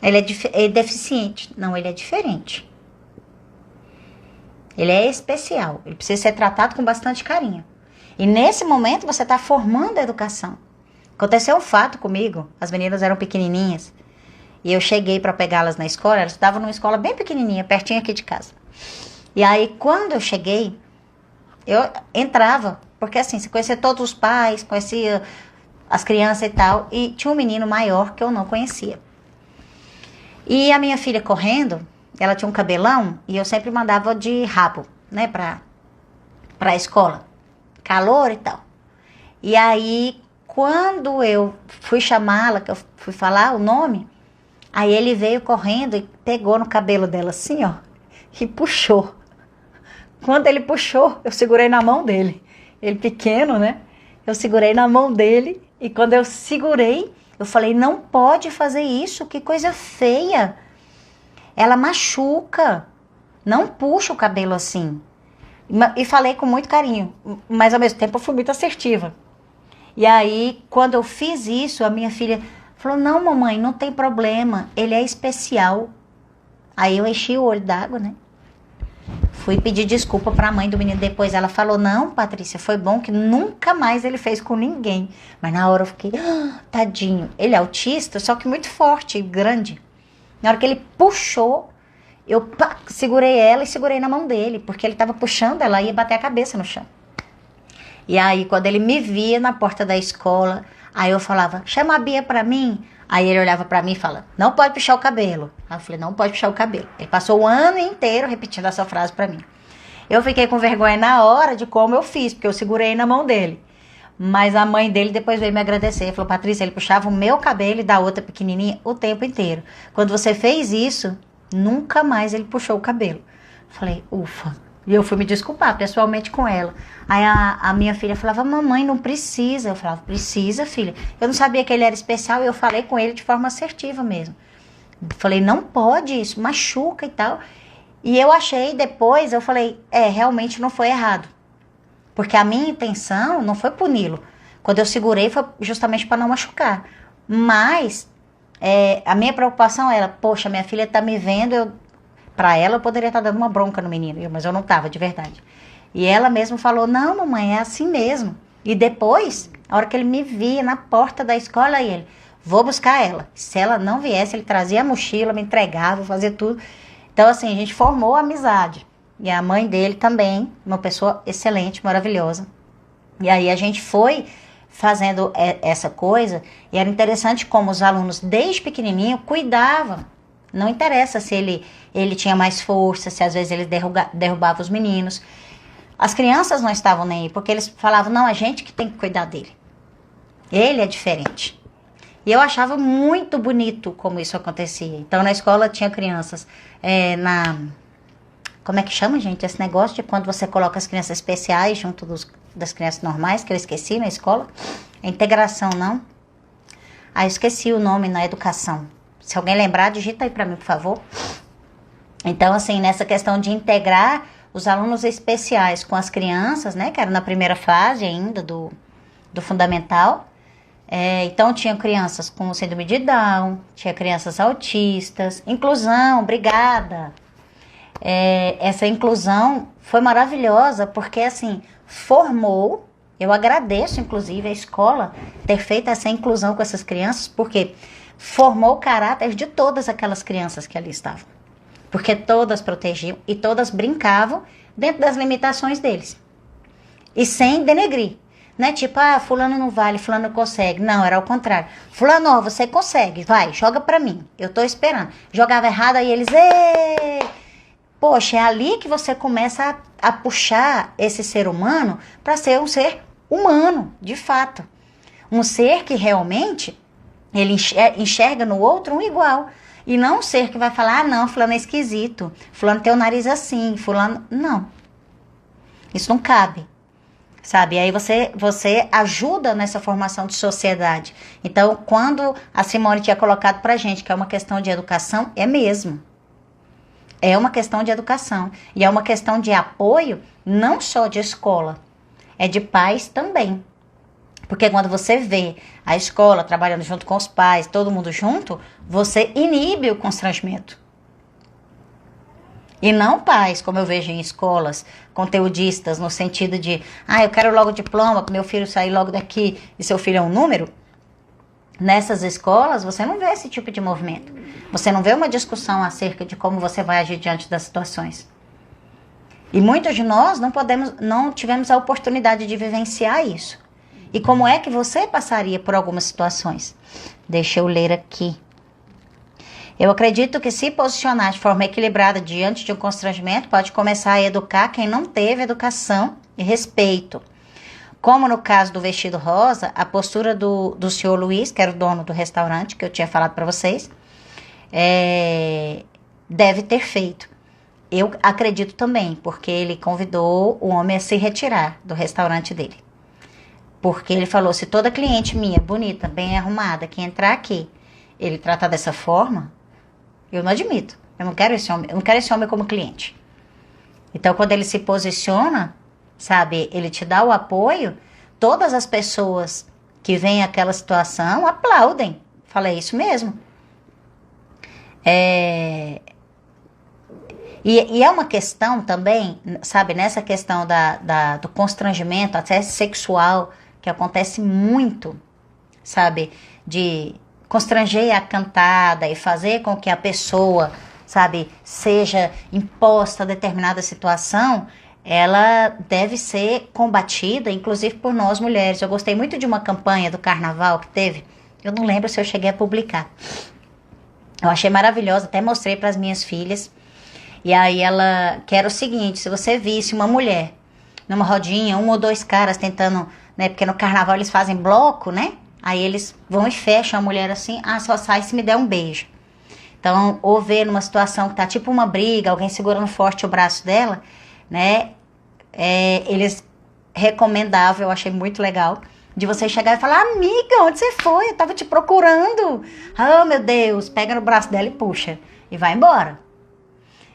Ele é deficiente. Não, ele é diferente. Ele é especial. Ele precisa ser tratado com bastante carinho. E nesse momento você está formando a educação. Aconteceu um fato comigo. As meninas eram pequenininhas. E eu cheguei para pegá-las na escola. Elas estavam numa escola bem pequenininha, pertinho aqui de casa. E aí, quando eu cheguei, eu entrava. Porque assim, você conhecia todos os pais, conhecia as crianças e tal. E tinha um menino maior que eu não conhecia. E a minha filha correndo, ela tinha um cabelão. E eu sempre mandava de rabo, né, pra escola. Calor e tal. E aí, quando eu fui chamá-la, que eu fui falar o nome, aí ele veio correndo e pegou no cabelo dela assim, ó, e puxou. Quando ele puxou, eu segurei na mão dele. Ele pequeno, né? Eu segurei na mão dele e quando eu segurei, eu falei, não pode fazer isso, que coisa feia. Ela machuca. Não puxa o cabelo assim. E falei com muito carinho, mas ao mesmo tempo eu fui muito assertiva. E aí, quando eu fiz isso, a minha filha falou, não, mamãe, não tem problema, ele é especial. Aí eu enchi o olho d'água, né? Fui pedir desculpa pra mãe do menino. Depois ela falou, não, Patrícia, foi bom que nunca mais ele fez com ninguém. Mas na hora eu fiquei, tadinho. Ele é autista, só que muito forte, grande. Na hora que ele puxou, eu segurei ela e segurei na mão dele, porque ele estava puxando, ela ia bater a cabeça no chão. E aí, quando ele me via na porta da escola, aí eu falava, chama a Bia pra mim. Aí ele olhava pra mim e falava, não pode puxar o cabelo. Aí eu falei, não pode puxar o cabelo. Ele passou o ano inteiro repetindo essa frase pra mim. Eu fiquei com vergonha na hora de como eu fiz, porque eu segurei na mão dele. Mas a mãe dele depois veio me agradecer. Falou, Patrícia, ele puxava o meu cabelo e da outra pequenininha o tempo inteiro. Quando você fez isso, nunca mais ele puxou o cabelo. Falei, ufa. E eu fui me desculpar pessoalmente com ela. Aí a minha filha falava, mamãe, não precisa. Eu falava, precisa, filha. Eu não sabia que ele era especial e eu falei com ele de forma assertiva mesmo. Falei, não pode isso, machuca e tal. E eu achei depois, eu falei, realmente não foi errado. Porque a minha intenção não foi puni-lo. Quando eu segurei foi justamente para não machucar. Mas a minha preocupação era, poxa, minha filha tá me vendo, para ela eu poderia estar dando uma bronca no menino, mas eu não tava, de verdade. E ela mesmo falou, não, mamãe, é assim mesmo. E depois, a hora que ele me via na porta da escola, ele, vou buscar ela. Se ela não viesse, ele trazia a mochila, me entregava, fazia tudo. Então, assim, a gente formou amizade. E a mãe dele também, uma pessoa excelente, maravilhosa. E aí a gente foi fazendo essa coisa, e era interessante como os alunos, desde pequenininho, cuidavam. Não interessa se ele tinha mais força, se às vezes ele derrubava os meninos. As crianças não estavam nem aí, porque eles falavam, não, a gente que tem que cuidar dele. Ele é diferente. E eu achava muito bonito como isso acontecia. Então, na escola tinha crianças, como é que chama, gente? Esse negócio de quando você coloca as crianças especiais junto das crianças normais, que eu esqueci na escola. A integração, não? Eu esqueci o nome na educação. Se alguém lembrar, digita aí pra mim, por favor. Então, assim, nessa questão de integrar os alunos especiais com as crianças, né? Que era na primeira fase ainda do fundamental. Então, tinha crianças com síndrome de Down, tinha crianças autistas. Inclusão, obrigada. Essa inclusão foi maravilhosa, porque, assim, formou Eu agradeço, inclusive, a escola ter feito essa inclusão com essas crianças, porque formou o caráter de todas aquelas crianças que ali estavam. Porque todas protegiam e todas brincavam dentro das limitações deles. E sem denegrir. Não é tipo, fulano não vale, fulano não consegue. Não, era ao contrário. Fulano, ó, você consegue, vai, joga pra mim. Eu tô esperando. Jogava errado, aí eles... Êêê! Poxa, é ali que você começa a puxar esse ser humano para ser um ser humano, de fato. Um ser que realmente ele enxerga no outro um igual. E não um ser que vai falar, não, fulano é esquisito, fulano tem o nariz assim, fulano... Não. Isso não cabe. Sabe? E aí você ajuda nessa formação de sociedade. Então, quando a Simone tinha colocado pra gente que é uma questão de educação, é mesmo. É uma questão de educação. E é uma questão de apoio, não só de escola, é de pais também. Porque quando você vê a escola trabalhando junto com os pais, todo mundo junto, você inibe o constrangimento. E não pais, como eu vejo em escolas conteudistas, no sentido de, eu quero logo diploma, para meu filho sair logo daqui e seu filho é um número. Nessas escolas, você não vê esse tipo de movimento. Você não vê uma discussão acerca de como você vai agir diante das situações. E muitos de nós não tivemos a oportunidade de vivenciar isso. E como é que você passaria por algumas situações? Deixa eu ler aqui. Eu acredito que se posicionar de forma equilibrada diante de um constrangimento pode começar a educar quem não teve educação e respeito. Como no caso do vestido rosa, a postura do senhor Luiz, que era o dono do restaurante, que eu tinha falado para vocês, deve ter feito. Eu acredito também, porque ele convidou o homem a se retirar do restaurante dele. Porque ele falou, se toda cliente minha, bonita, bem arrumada, que entrar aqui, ele tratar dessa forma, eu não admito. Eu não quero esse homem como cliente. Então, quando ele se posiciona, sabe, ele te dá o apoio, todas as pessoas que veem aquela situação aplaudem. Falei isso mesmo. E é uma questão também, sabe, nessa questão do constrangimento, até sexual, que acontece muito, sabe, de constranger a cantada e fazer com que a pessoa, sabe, seja imposta a determinada situação, ela deve ser combatida, inclusive por nós mulheres. Eu gostei muito de uma campanha do carnaval que teve, eu não lembro se eu cheguei a publicar. Eu achei maravilhosa, até mostrei para as minhas filhas. E aí ela, que era o seguinte, se você visse uma mulher numa rodinha, um ou dois caras tentando, né, porque no carnaval eles fazem bloco, né? Aí eles vão e fecham a mulher assim, só sai se me der um beijo. Então, ou ver numa situação que tá tipo uma briga, alguém segurando forte o braço dela, né? Eles recomendavam, eu achei muito legal, de você chegar e falar, amiga, onde você foi? Eu tava te procurando. Oh, meu Deus, pega no braço dela e puxa. E vai embora.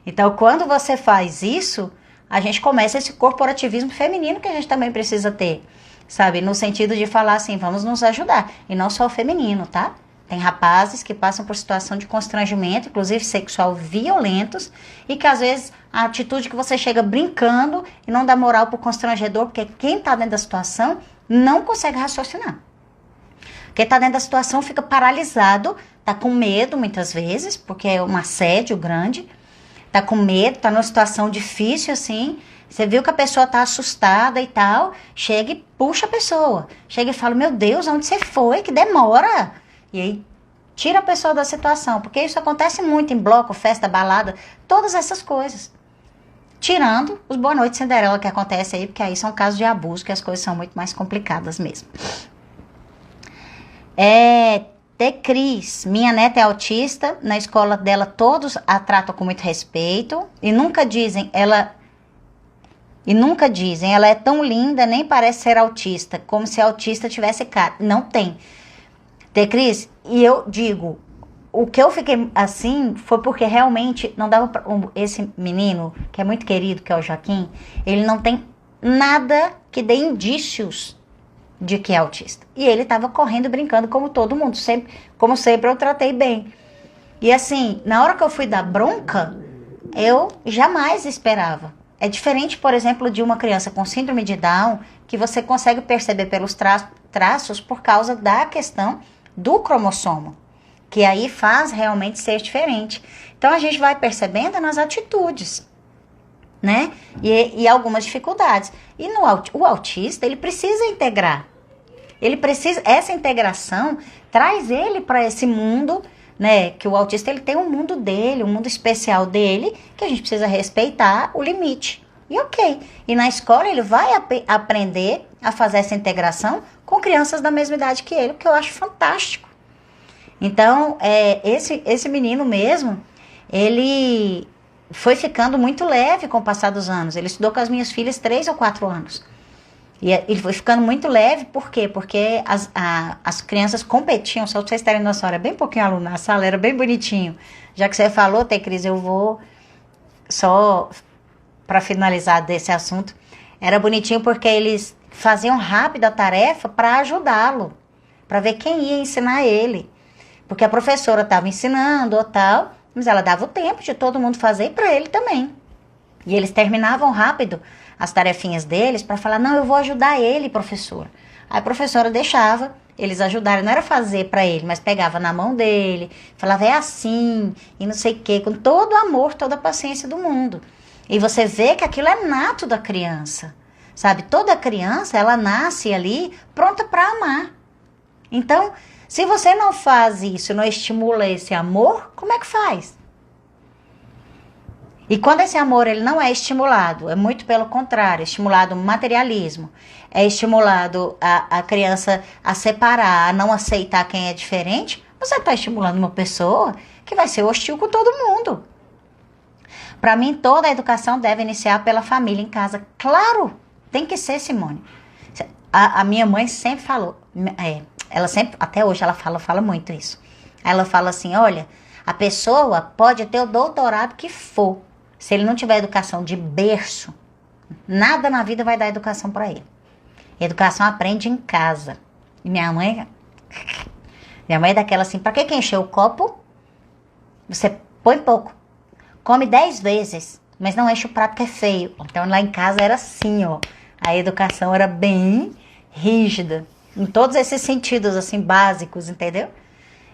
Então, quando você faz isso, a gente começa esse corporativismo feminino que a gente também precisa ter, sabe? No sentido de falar assim, vamos nos ajudar. E não só o feminino, tá? Tem rapazes que passam por situação de constrangimento, inclusive sexual, violentos, e que às vezes a atitude que você chega brincando e não dá moral pro constrangedor, porque quem tá dentro da situação não consegue raciocinar. Quem tá dentro da situação fica paralisado, tá com medo muitas vezes, porque é um assédio grande, tá com medo, tá numa situação difícil assim, você viu que a pessoa tá assustada e tal, chega e puxa a pessoa. Chega e fala, meu Deus, onde você foi? Que demora. E aí, tira a pessoa da situação, porque isso acontece muito em bloco, festa, balada, todas essas coisas. Tirando os Boa Noite Cinderela que acontece aí, porque aí são casos de abuso, que as coisas são muito mais complicadas mesmo. Cris, minha neta é autista, na escola dela todos a tratam com muito respeito e nunca dizem, ela é tão linda, nem parece ser autista, como se autista tivesse cara. Não tem. Cris, e eu digo, o que eu fiquei assim foi porque realmente não dava pra, esse menino, que é muito querido, que é o Joaquim, ele não tem nada que dê indícios de que é autista. E ele tava correndo, brincando como todo mundo, como sempre eu tratei bem. E assim, na hora que eu fui dar bronca, eu jamais esperava É diferente, por exemplo, de uma criança com síndrome de Down, que você consegue perceber pelos traços por causa da questão do cromossomo, que aí faz realmente ser diferente. Então a gente vai percebendo nas atitudes, né? E algumas dificuldades. E o autista, ele precisa integrar. Essa integração traz ele para esse mundo, né? Que o autista, ele tem um mundo dele, um mundo especial dele, que a gente precisa respeitar o limite. E ok. E na escola ele vai aprender a fazer essa integração com crianças da mesma idade que ele, que eu acho fantástico. Então, esse menino mesmo, ele foi ficando muito leve com o passar dos anos. Ele estudou com as minhas filhas 3 ou 4 anos. E ele foi ficando muito leve, por quê? Porque as crianças competiam, só pra vocês terem noção, era bem pouquinho aluno na sala, era bem bonitinho. Já que você falou, Cris, eu vou só para finalizar desse assunto. Era bonitinho porque eles faziam rápido a tarefa para ajudá-lo, para ver quem ia ensinar ele. Porque a professora estava ensinando ou tal, mas ela dava o tempo de todo mundo fazer e para ele também. E eles terminavam rápido as tarefinhas deles para falar, não, eu vou ajudar ele, professora. Aí a professora deixava eles ajudarem, não era fazer para ele, mas pegava na mão dele, falava, é assim, e não sei o quê, com todo o amor, toda a paciência do mundo. E você vê que aquilo é nato da criança, sabe? Toda criança, ela nasce ali pronta para amar. Então, se você não faz isso, não estimula esse amor, como é que faz? E quando esse amor ele não é estimulado, é muito pelo contrário, é estimulado o materialismo, é estimulado a criança a separar, a não aceitar quem é diferente, você está estimulando uma pessoa que vai ser hostil com todo mundo. Para mim, toda a educação deve iniciar pela família em casa. Claro, tem que ser, Simone. A minha mãe sempre falou, ela sempre, até hoje ela fala muito isso. Ela fala assim, olha, a pessoa pode ter o doutorado que for. Se ele não tiver educação de berço, nada na vida vai dar educação para ele. Educação aprende em casa. E minha mãe é daquela assim, para que encher o copo? Você põe pouco. Come 10 vezes, mas não enche o prato que é feio. Então lá em casa era assim, ó. A educação era bem rígida. Em todos esses sentidos, assim, básicos, entendeu?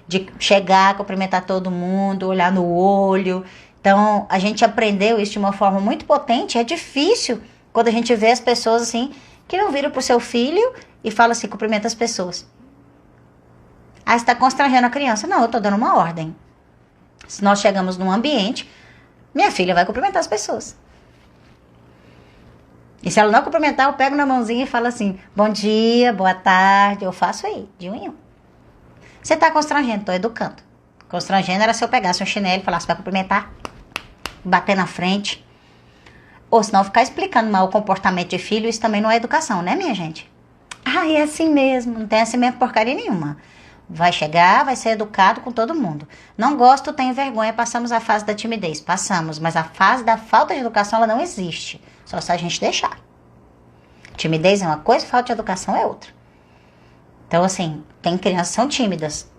De chegar, cumprimentar todo mundo, olhar no olho. Então, a gente aprendeu isso de uma forma muito potente. É difícil quando a gente vê as pessoas, assim, que não viram pro seu filho e fala assim, cumprimenta as pessoas. Ah, você tá constrangendo a criança. Não, eu tô dando uma ordem. Se nós chegamos num ambiente, minha filha vai cumprimentar as pessoas. E se ela não cumprimentar, eu pego na mãozinha e falo assim, bom dia, boa tarde, eu faço aí, de um em um. Você tá constrangendo, tô educando. Constrangendo era se eu pegasse um chinelo e falasse, vai cumprimentar, bater na frente. Ou senão ficar explicando mal o comportamento de filho, isso também não é educação, né, minha gente? Ah, é assim mesmo, não tem assim mesmo porcaria nenhuma. Vai chegar, vai ser educado com todo mundo. Não gosto, tenho vergonha, passamos a fase da timidez. Passamos, mas a fase da falta de educação, ela não existe. Só se a gente deixar. Timidez é uma coisa, falta de educação é outra. Então, assim, tem crianças que são tímidas.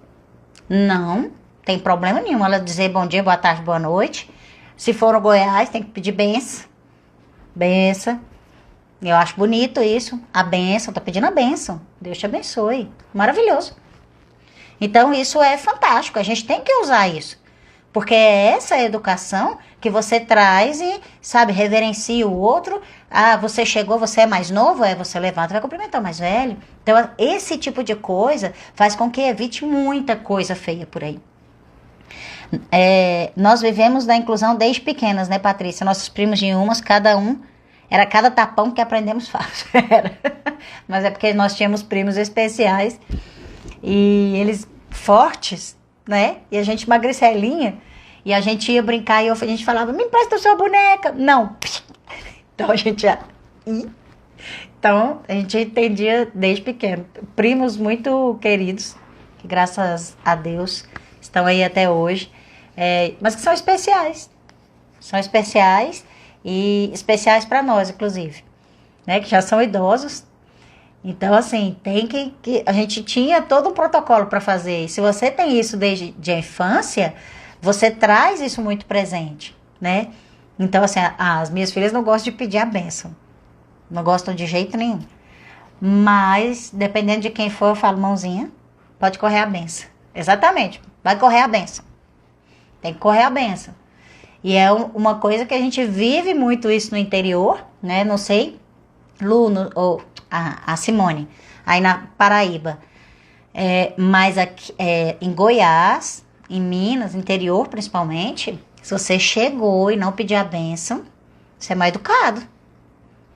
Não tem problema nenhum ela dizer bom dia, boa tarde, boa noite. Se for no Goiás, tem que pedir benção. Benção. Eu acho bonito isso. A benção, tô pedindo a benção. Deus te abençoe. Maravilhoso. Então, isso é fantástico. A gente tem que usar isso. Porque é essa educação que você traz e, sabe, reverencia o outro. Ah, você chegou, você é mais novo, você levanta e vai cumprimentar o mais velho. Então, esse tipo de coisa faz com que evite muita coisa feia por aí. Nós vivemos da inclusão desde pequenas, né, Patrícia? Nossos primos de umas, cada tapão que aprendemos fácil. Mas é porque nós tínhamos primos especiais e eles fortes, né? E a gente magricelinha. E a gente ia brincar e a gente falava, me empresta a sua boneca. Não. Então a gente já... Então a gente entendia desde pequeno. Primos muito queridos, que graças a Deus estão aí até hoje. Mas que são especiais. São especiais e especiais para nós, inclusive. Né? Que já são idosos. Então, assim, tem que a gente tinha todo um protocolo para fazer. E se você tem isso desde a infância, você traz isso muito presente, né? Então, assim, as minhas filhas não gostam de pedir a bênção. Não gostam de jeito nenhum. Mas, dependendo de quem for, eu falo, mãozinha, pode correr a bênção. Exatamente, vai correr a bênção. Tem que correr a bênção. E é uma coisa que a gente vive muito isso no interior, né? Não sei, Lu ou a Simone, aí na Paraíba. Mas aqui, em Goiás, em Minas, interior principalmente, se você chegou e não pediu a bênção, você é mal educado.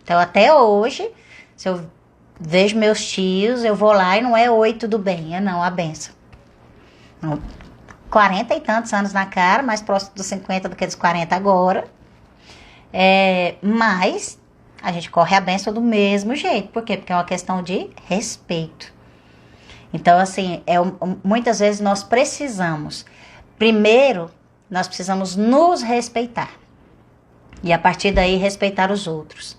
Então, até hoje, se eu vejo meus tios, eu vou lá e não é oi, tudo bem, não, a bênção. 40 e tantos anos na cara, mais próximo dos 50 do que dos 40 agora. Mas a gente corre a bênção do mesmo jeito. Por quê? Porque é uma questão de respeito. Então, assim, muitas vezes nós precisamos, primeiro, nós precisamos nos respeitar. E a partir daí, respeitar os outros.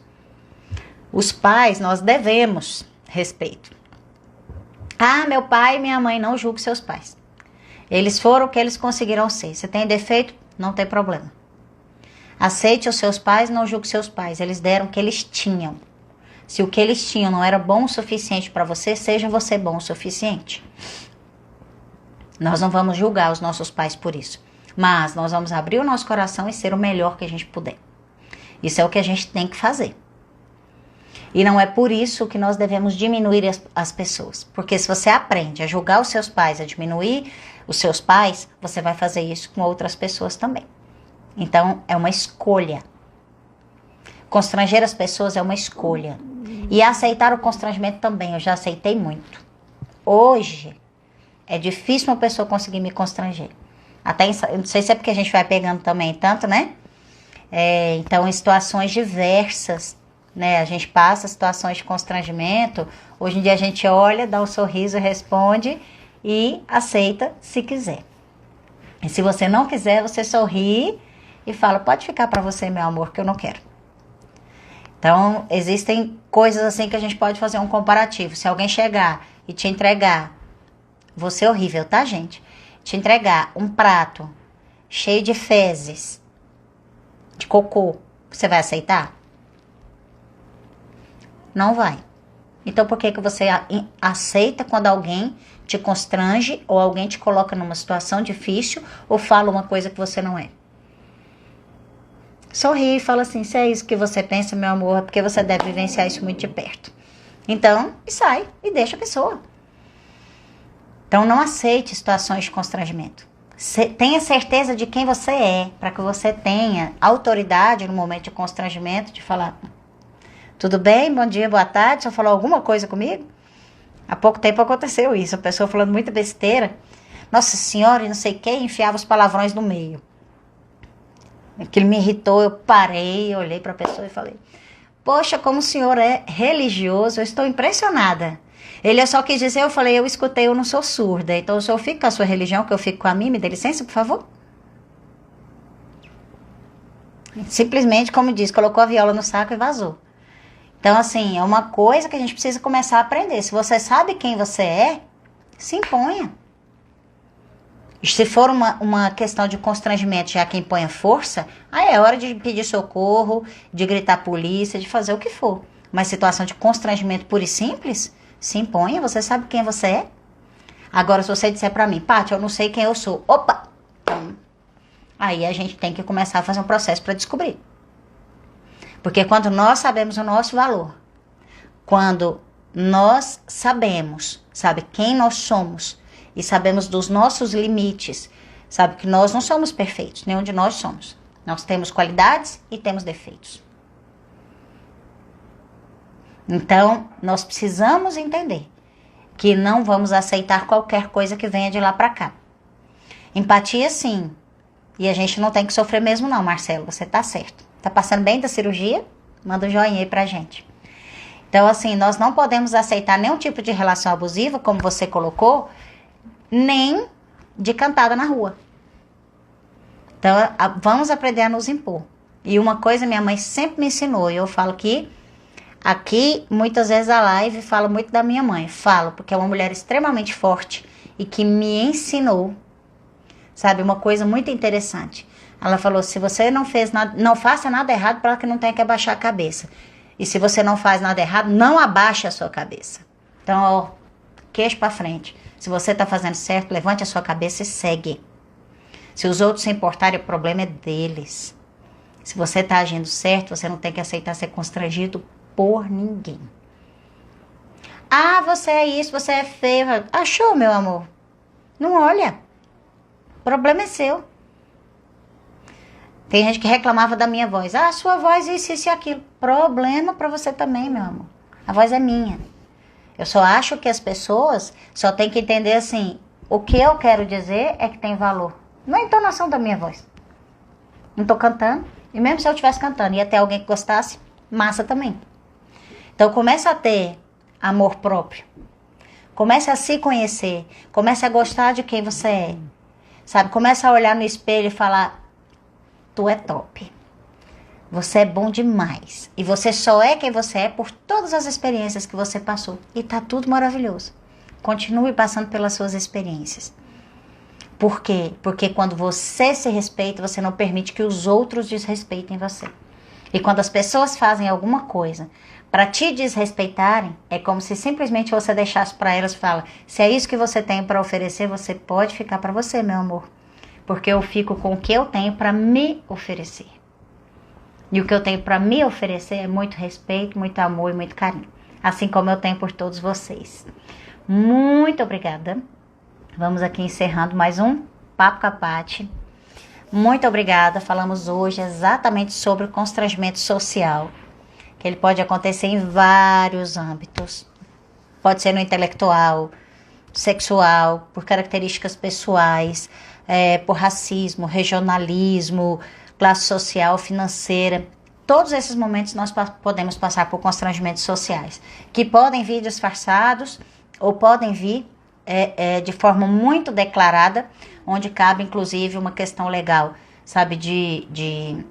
Os pais, nós devemos respeito. Meu pai e minha mãe, não julgue seus pais. Eles foram o que eles conseguiram ser. Se tem defeito, não tem problema. Aceite os seus pais, não julgue seus pais. Eles deram o que eles tinham. Se o que eles tinham não era bom o suficiente para você, seja você bom o suficiente. Nós não vamos julgar os nossos pais por isso. Mas nós vamos abrir o nosso coração e ser o melhor que a gente puder. Isso é o que a gente tem que fazer. E não é por isso que nós devemos diminuir as pessoas. Porque se você aprende a julgar os seus pais, a diminuir os seus pais, você vai fazer isso com outras pessoas também. Então, é uma escolha. Constranger as pessoas é uma escolha. E aceitar o constrangimento também, eu já aceitei muito. Hoje, é difícil uma pessoa conseguir me constranger. Até, eu não sei se é porque a gente vai pegando também tanto, né? Então, em situações diversas, né? A gente passa situações de constrangimento. Hoje em dia a gente olha, dá um sorriso, responde e aceita se quiser. E se você não quiser, você sorri e fala, pode ficar para você, meu amor, que eu não quero. Então, existem coisas assim que a gente pode fazer um comparativo. Se alguém chegar e te entregar, você é horrível, tá, gente? Te entregar um prato cheio de fezes, de cocô, você vai aceitar? Não vai. Então, por que você aceita quando alguém te constrange ou alguém te coloca numa situação difícil ou fala uma coisa que você não é? Sorri e fala assim, se é isso que você pensa, meu amor, é porque você deve vivenciar isso muito de perto. Então, sai e deixa a pessoa. Então, não aceite situações de constrangimento. Tenha certeza de quem você é, para que você tenha autoridade no momento de constrangimento de falar, tudo bem, bom dia, boa tarde, você falou alguma coisa comigo? Há pouco tempo aconteceu isso, a pessoa falando muita besteira. Nossa senhora, e não sei quem, enfiava os palavrões no meio. Aquilo me irritou, eu parei, olhei para a pessoa e falei, poxa, como o senhor é religioso, eu estou impressionada. Ele só quis dizer, eu falei, eu escutei, eu não sou surda, então o senhor fica com a sua religião, que eu fico com a minha, me dê licença, por favor? Simplesmente, como diz, colocou a viola no saco e vazou. Então, assim, é uma coisa que a gente precisa começar a aprender. Se você sabe quem você é, se imponha. Se for uma questão de constrangimento, já que impõe a força, aí é hora de pedir socorro, de gritar a polícia, de fazer o que for. Mas situação de constrangimento puro e simples, se imponha, você sabe quem você é. Agora, se você disser pra mim, Paty, eu não sei quem eu sou. Opa! Então, aí a gente tem que começar a fazer um processo para descobrir. Porque quando nós sabemos o nosso valor, quando nós sabemos, sabe, quem nós somos, e sabemos dos nossos limites, sabe que nós não somos perfeitos, nenhum de nós somos. Nós temos qualidades e temos defeitos. Então, nós precisamos entender que não vamos aceitar qualquer coisa que venha de lá para cá. Empatia, sim. E a gente não tem que sofrer mesmo não, Marcelo, você tá certo. Tá passando bem da cirurgia? Manda um joinha aí pra gente. Então, assim, nós não podemos aceitar nenhum tipo de relação abusiva, como você colocou, nem de cantada na rua. Então, vamos aprender a nos impor. E uma coisa minha mãe sempre me ensinou, e eu falo que aqui, muitas vezes a live fala muito da minha mãe. Falo, porque é uma mulher extremamente forte e que me ensinou, sabe, uma coisa muito interessante. Ela falou, se você não fez nada, não faça nada errado para que não tenha que abaixar a cabeça. E se você não faz nada errado, não abaixe a sua cabeça. Então, ó, queixo para frente. Se você tá fazendo certo, levante a sua cabeça e segue. Se os outros se importarem, o problema é deles. Se você tá agindo certo, você não tem que aceitar ser constrangido por ninguém. Ah, você é isso, você é feio. Achou, meu amor? Não olha. O problema é seu. Tem gente que reclamava da minha voz. Ah, sua voz isso e aquilo. Problema pra você também, meu amor. A voz é minha. Eu só acho que as pessoas só têm que entender assim, o que eu quero dizer é que tem valor. Não é a entonação da minha voz. Não tô cantando. E mesmo se eu estivesse cantando e ia ter alguém que gostasse, massa também. Então comece a ter amor próprio. Comece a se conhecer. Comece a gostar de quem você é. Sabe? Comece a olhar no espelho e falar, tu é top. Você é bom demais. E você só é quem você é por todas as experiências que você passou. E tá tudo maravilhoso. Continue passando pelas suas experiências. Por quê? Porque quando você se respeita, você não permite que os outros desrespeitem você. E quando as pessoas fazem alguma coisa para te desrespeitarem, é como se simplesmente você deixasse para elas e fala, se é isso que você tem para oferecer, você pode ficar para você, meu amor. Porque eu fico com o que eu tenho para me oferecer. E o que eu tenho para me oferecer é muito respeito, muito amor e muito carinho. Assim como eu tenho por todos vocês. Muito obrigada. Vamos aqui encerrando mais um Papo com a Paty. Muito obrigada. Falamos hoje exatamente sobre o constrangimento social. Que ele pode acontecer em vários âmbitos. Pode ser no intelectual, sexual, por características pessoais, por racismo, regionalismo, classe social, financeira. Todos esses momentos nós podemos passar por constrangimentos sociais, que podem vir disfarçados ou podem vir de forma muito declarada, onde cabe inclusive uma questão legal, sabe, de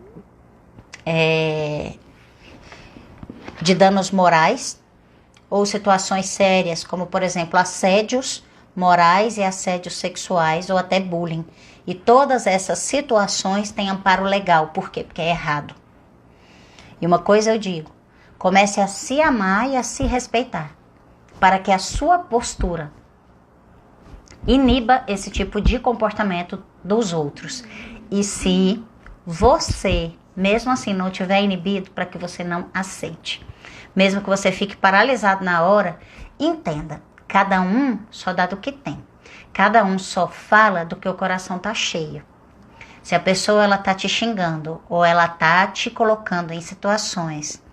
danos morais ou situações sérias, como por exemplo assédios morais e assédios sexuais ou até bullying. E todas essas situações têm amparo legal. Por quê? Porque é errado. E uma coisa eu digo, comece a se amar e a se respeitar, para que a sua postura iniba esse tipo de comportamento dos outros. E se você, mesmo assim, não tiver inibido, para que você não aceite. Mesmo que você fique paralisado na hora, entenda, cada um só dá do que tem. Cada um só fala do que o coração tá cheio. Se a pessoa ela tá te xingando ou ela tá te colocando em situações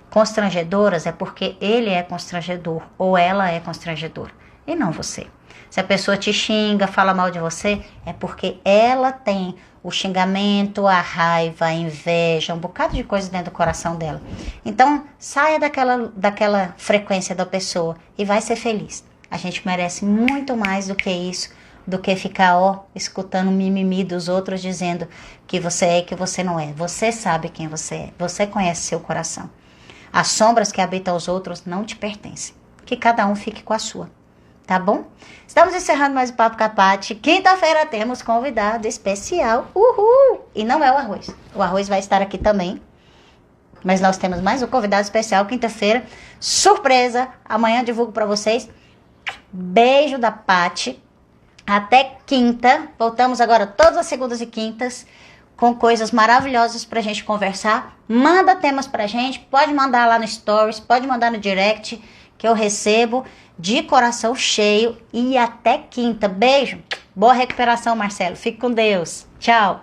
constrangedoras, é porque ele é constrangedor ou ela é constrangedora e não você. Se a pessoa te xinga, fala mal de você, é porque ela tem o xingamento, a raiva, a inveja, um bocado de coisa dentro do coração dela. Então, saia daquela frequência da pessoa e vai ser feliz. A gente merece muito mais do que isso, do que ficar, escutando o mimimi dos outros dizendo que você é e que você não é. Você sabe quem você é, você conhece seu coração. As sombras que habitam os outros não te pertencem. Que cada um fique com a sua. Tá bom? Estamos encerrando mais o Papo com a Paty. Quinta-feira temos convidado especial. Uhul! E não é o Arroz. O Arroz vai estar aqui também. Mas nós temos mais um convidado especial quinta-feira. Surpresa! Amanhã divulgo para vocês. Beijo da Paty. Até quinta. Voltamos agora todas as segundas e quintas com coisas maravilhosas pra gente conversar. Manda temas pra gente. Pode mandar lá no Stories. Pode mandar no Direct que eu recebo. De coração cheio e até quinta. Beijo. Boa recuperação, Marcelo. Fique com Deus. Tchau.